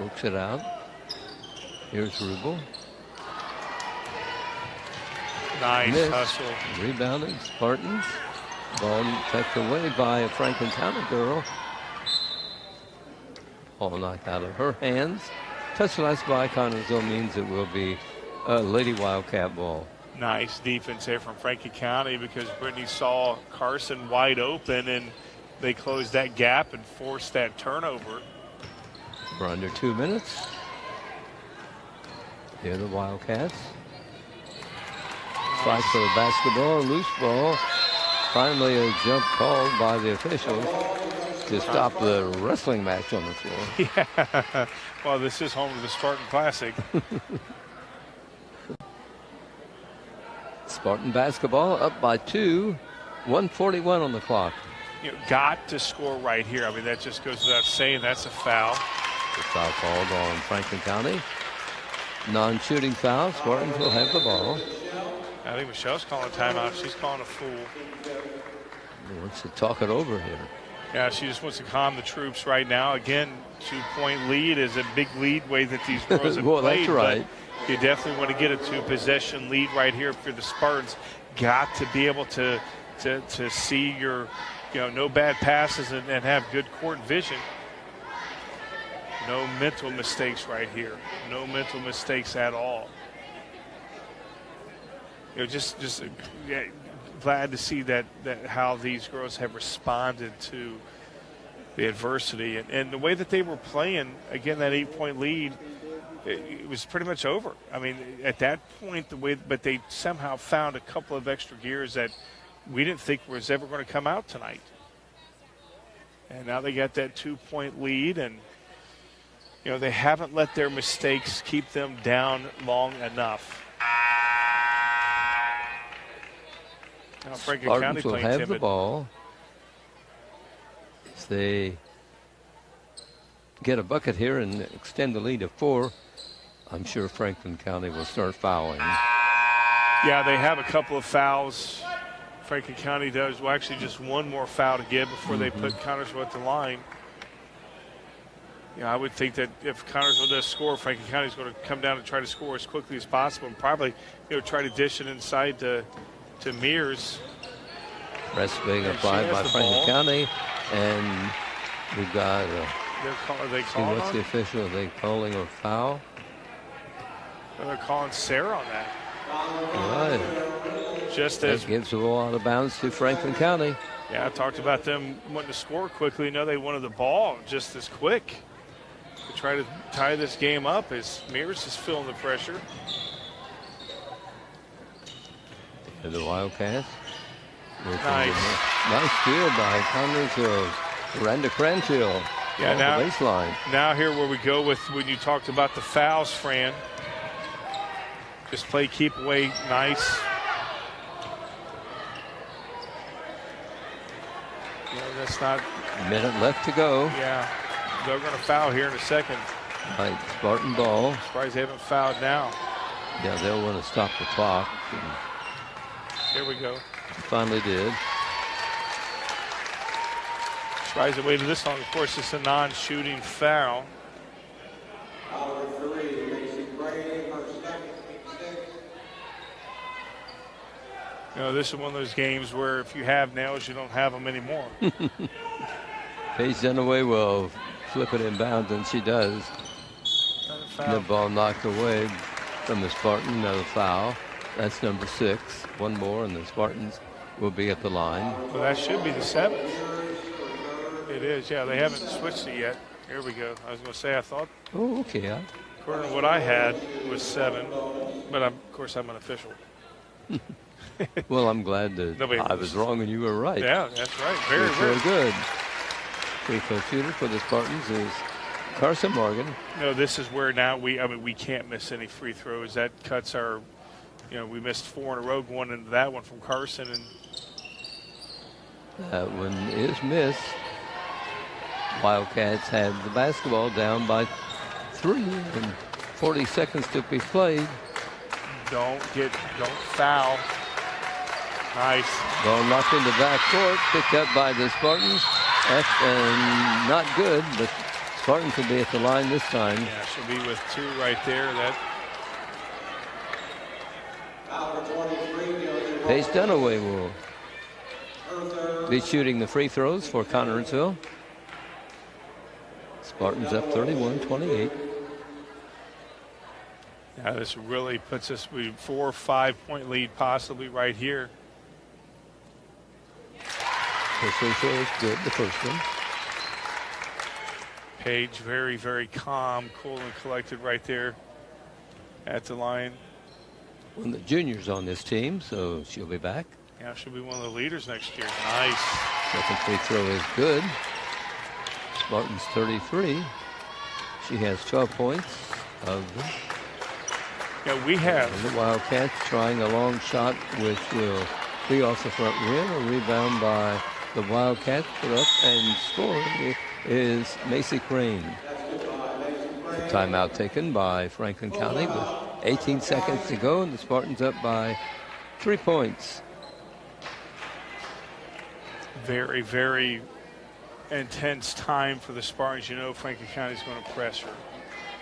Works it out. Here's Rubel. Nice Missed. hustle. Rebounded, Spartans. Ball tucked away by a Franklin County girl. Ball knocked out of her hands. Touch last by Connersville means it will be a Lady Wildcat ball. Nice defense there from Franklin County because Brittany saw Carson wide open and they closed that gap and forced that turnover. We're under 2 minutes. Here are the Wildcats. Fight for the basketball, loose ball. Finally a jump called by the officials to stop the wrestling match on the floor. Yeah, well, this is home to the Spartan Classic. Spartan basketball up by 2, 1:41 on the clock. Got to score right here. That just goes without saying. That's a foul. The foul called on Franklin County. Non-shooting foul. Spartans will have the ball. I think Michelle's calling timeout. She's calling a fool. He wants to talk it over here. Yeah, she just wants to calm the troops right now. Again, 2-point lead is a big lead way that these girls have well, played. That's right. But you definitely want to get a 2-possession lead right here for the Spartans. Got to be able to see your, no bad passes and have good court vision. No mental mistakes right here. No mental mistakes at all. Just glad to see that how these girls have responded to the adversity and the way that they were playing. Again, that 8-point lead, it was pretty much over. At that point, but they somehow found a couple of extra gears that we didn't think was ever going to come out tonight. And now they got that 2-point lead, and they haven't let their mistakes keep them down long enough. Now Spartans will have the ball. If they get a bucket here and extend the lead to 4, I'm sure Franklin County will start fouling. Yeah, they have a couple of fouls. Franklin County does. Well, actually just one more foul to give before they put Connersville at the line. I would think that if Connersville does score, Franklin County is going to come down and try to score as quickly as possible and probably try to dish it inside to Mears. Press being applied by Franklin County, and we've got what's the official? Are they calling a foul? They're calling Sarah on that. Right. Just That as gives the ball out of bounds to Franklin County. yeah, I talked about them wanting to score quickly. No, they wanted the ball just as quick to try to tie this game up as Mears is feeling the pressure. And the Wildcats. Nice. Nice steal by Connersville. Miranda Cranfield. Yeah, off now, the baseline. now here where we go with when you talked about the fouls, Fran. Just play keep away nice. Yeah, that's not. Minute left to go. Yeah, they're going to foul here in a second. Right, Spartan ball. Surprised they haven't fouled now. Yeah, they'll want to stop the clock. Here we go. Finally did. Tries to wait this long. Of course, it's a non-shooting foul. Foul number 3, Macy Pregame, her second, team 6. You know, this is one of those games where if you have nails, you don't have them anymore. Paige Dunaway will flip it inbounds, and she does. The ball knocked away from the Spartan. Another foul. That's number 6. One more, and the Spartans will be at the line. Well, that should be the 7th. It is, yeah. They haven't switched it yet. Here we go. I was going to say, I thought, Oh, okay. according to what I had, was 7. But, of course, I'm an official. Well, I'm glad that Nobody I was wrong and you were right. Yeah, that's right. Very, Very very good. Free throw shooter for the Spartans is Carson Morgan. No, this is where now we can't miss any free throws. That cuts our, we missed 4 in a row going into that one from Carson. And That one is missed. Wildcats have the basketball down by 3 and 40 seconds to be played. don't foul. Nice. Ball knocked into backcourt, picked up by the Spartans. And not good, but Spartans will be at the line this time. Yeah, she'll be with 2 right there. That Foul number 23, Josie Paige Dunaway will her third. be shooting the free throws for Connersville. Spartans up 31-28. yeah, this really puts us with 4 or 5 point lead possibly right here. The free throw is good, the first one. Paige very, very calm, cool, and collected right there at the line. One of the juniors on this team, so she'll be back. Yeah, she'll be one of the leaders next year. Nice. Second free throw is good. Spartans 33. She has 12 points of them. Yeah, we have. And the Wildcats trying a long shot, which will be off the front rim. A rebound by the Wildcats, put up and scoring is Macy Crane. The timeout taken by Franklin County with 18 seconds to go, and the Spartans up by 3 points. Very, very intense time for the Spartans. Franklin County's going to press her.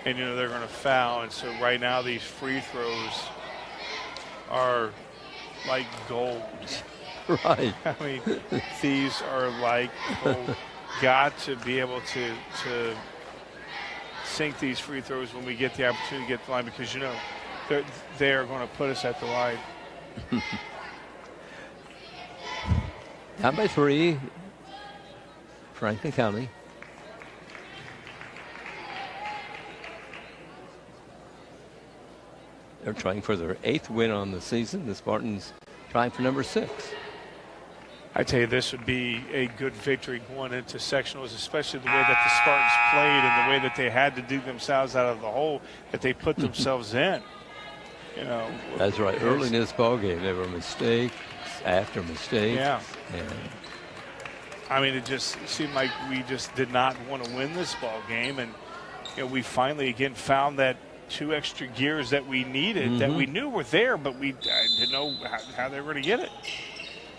And, they're going to foul. And so right now these free throws are like gold. Right. I mean, these are like gold. Got to be able to sink these free throws when we get the opportunity to get to the line because, they are going to put us at the line. Down by 3, Franklin County. They're trying for their 8th win on the season. The Spartans trying for number 6. I tell you, this would be a good victory going into sectionals, especially the way that the Spartans played and the way that they had to dig themselves out of the hole that they put themselves in. That's right. Early in this ball game, there were mistakes after mistakes. Yeah. And I mean, it just seemed like we just did not want to win this ball game, and we finally again found that 2 extra gears that we needed, that we knew were there, but we didn't know how they were going to get it.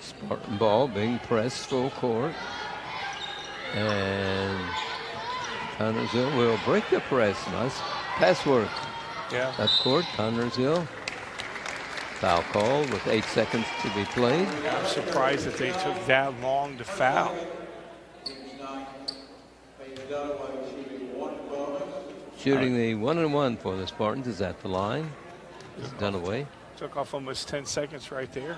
Spartan ball being pressed full court. And Connersville will break the press. Nice pass work. Yeah. Up court, Connersville. Foul call with 8 seconds to be played. I'm surprised that they took that long to foul. Shooting the 1-and-1 for the Spartans is at the line. It's Dunaway. Took off almost 10 seconds right there.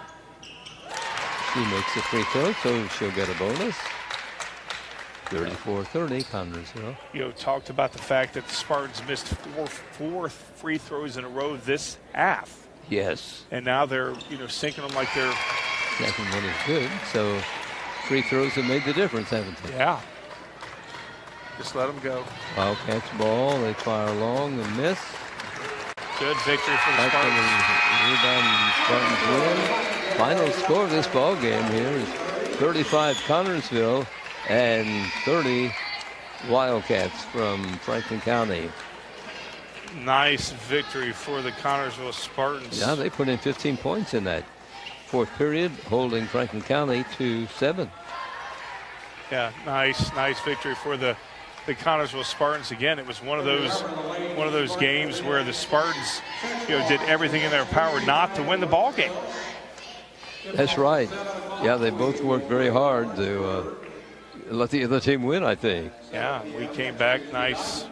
She makes a free throw, so she'll get a bonus. 34-30, Connersville. You know, talked about the fact that the Spartans missed four free throws in a row this half. Yes. And now they're, sinking them like they're... Second one is good, so free throws have made the difference, haven't they? Yeah. Just let them go. Wildcats ball, they fire long and miss. Good victory for the Spartans. Rebound, Spartans win. Final score of this ball game here is 35 Connersville and 30 Wildcats from Franklin County. Nice victory for the Connersville Spartans. Yeah, they put in 15 points in that fourth period, holding Franklin County to 7. Yeah, nice victory for the Connersville Spartans. Again, it was one of those games where the Spartans, did everything in their power not to win the ball game. That's right. Yeah, they both worked very hard to let the other team win, I think. Yeah, we came back nice.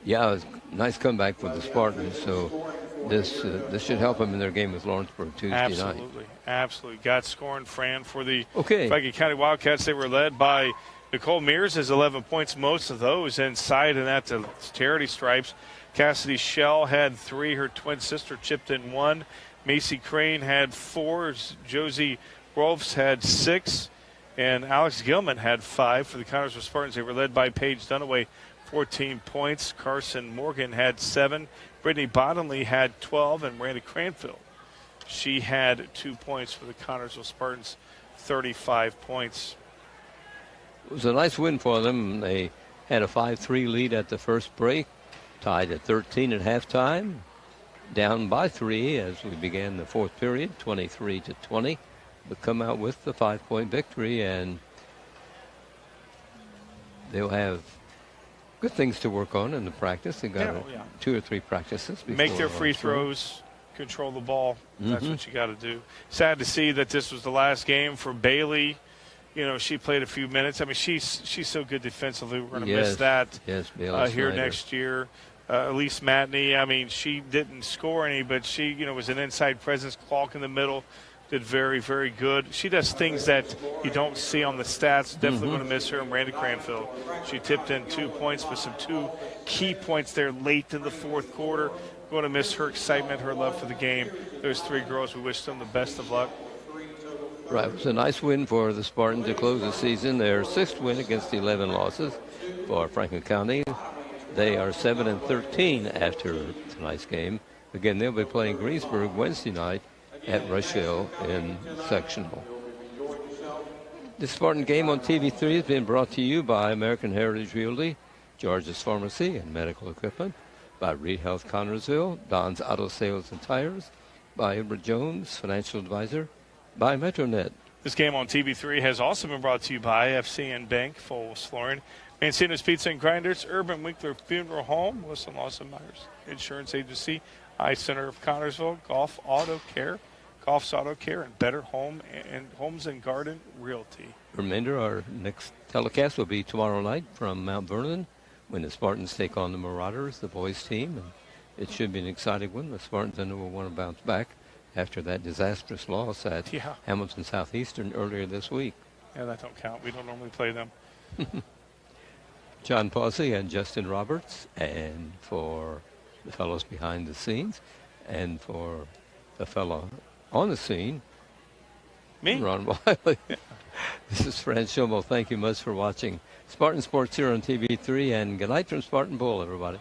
Yeah, it was a nice comeback for the Spartans. So this should help them in their game with Lawrenceburg Tuesday night. Absolutely. Got scoring, Fran, for the Franklin County Wildcats. They were led by Nicole Mears has 11 points, most of those inside and at the charity stripes. Cassidy Shell had 3. Her twin sister chipped in 1. Macy Crane had 4. Josie Rolfs had 6. And Alex Gilman had 5 for the Connersville Spartans. They were led by Paige Dunaway, 14 points. Carson Morgan had 7. Brittany Bottomley had 12. And Miranda Cranfield, she had 2 points for the Connersville Spartans, 35 points. It was a nice win for them. They had a 5-3 lead at the first break, tied at 13 at halftime, down by 3 as we began the fourth period, 23-20, but come out with the 5-point victory, and they'll have good things to work on in the practice. They've got 2 or 3 practices. Make their free throws, control the ball. That's what you got to do. Sad to see that this was the last game for Bailey. She played a few minutes. I mean, she's so good defensively. We're going to miss that here next year. Elise Matney, I mean, she didn't score any, but she, was an inside presence. Clark in the middle did very, very good. She does things that you don't see on the stats. Definitely going to miss her. And Miranda Cranfield, she tipped in 2 points with some 2 key points there late in the fourth quarter. Going to miss her excitement, her love for the game. Those 3 girls, we wish them the best of luck. Right, it was a nice win for the Spartans to close the season. Their 6th win against 11 losses for Franklin County. They are 7-13 after tonight's game. Again, they'll be playing Greensburg Wednesday night at Rush Hill in sectional. The Spartan game on TV3 has been brought to you by American Heritage Realty, George's Pharmacy and Medical Equipment, by Reed Health Connersville, Don's Auto Sales and Tires, by Edward Jones, Financial Advisor, by Metronet. This game on TV3 has also been brought to you by FCN Bank, Foles Flooring, Mancino's Pizza and Grinders, Urban Winkler Funeral Home, Wilson Lawson Myers Insurance Agency, Eye Center of Connersville, Golf's Auto Care, and Better Home and Homes and Garden Realty. Remember, our next telecast will be tomorrow night from Mount Vernon when the Spartans take on the Marauders, the boys team. And it should be an exciting one. The Spartans, I know, will want to bounce back after that disastrous loss at Hamilton Southeastern earlier this week. Yeah, that don't count. We don't normally play them. John Pawsey and Justin Roberts, and for the fellows behind the scenes, and for the fellow on the scene, me, Ron Wiley. This is Fran Schomo. Thank you much for watching Spartan Sports here on TV3, and good night from Spartan Bowl, everybody.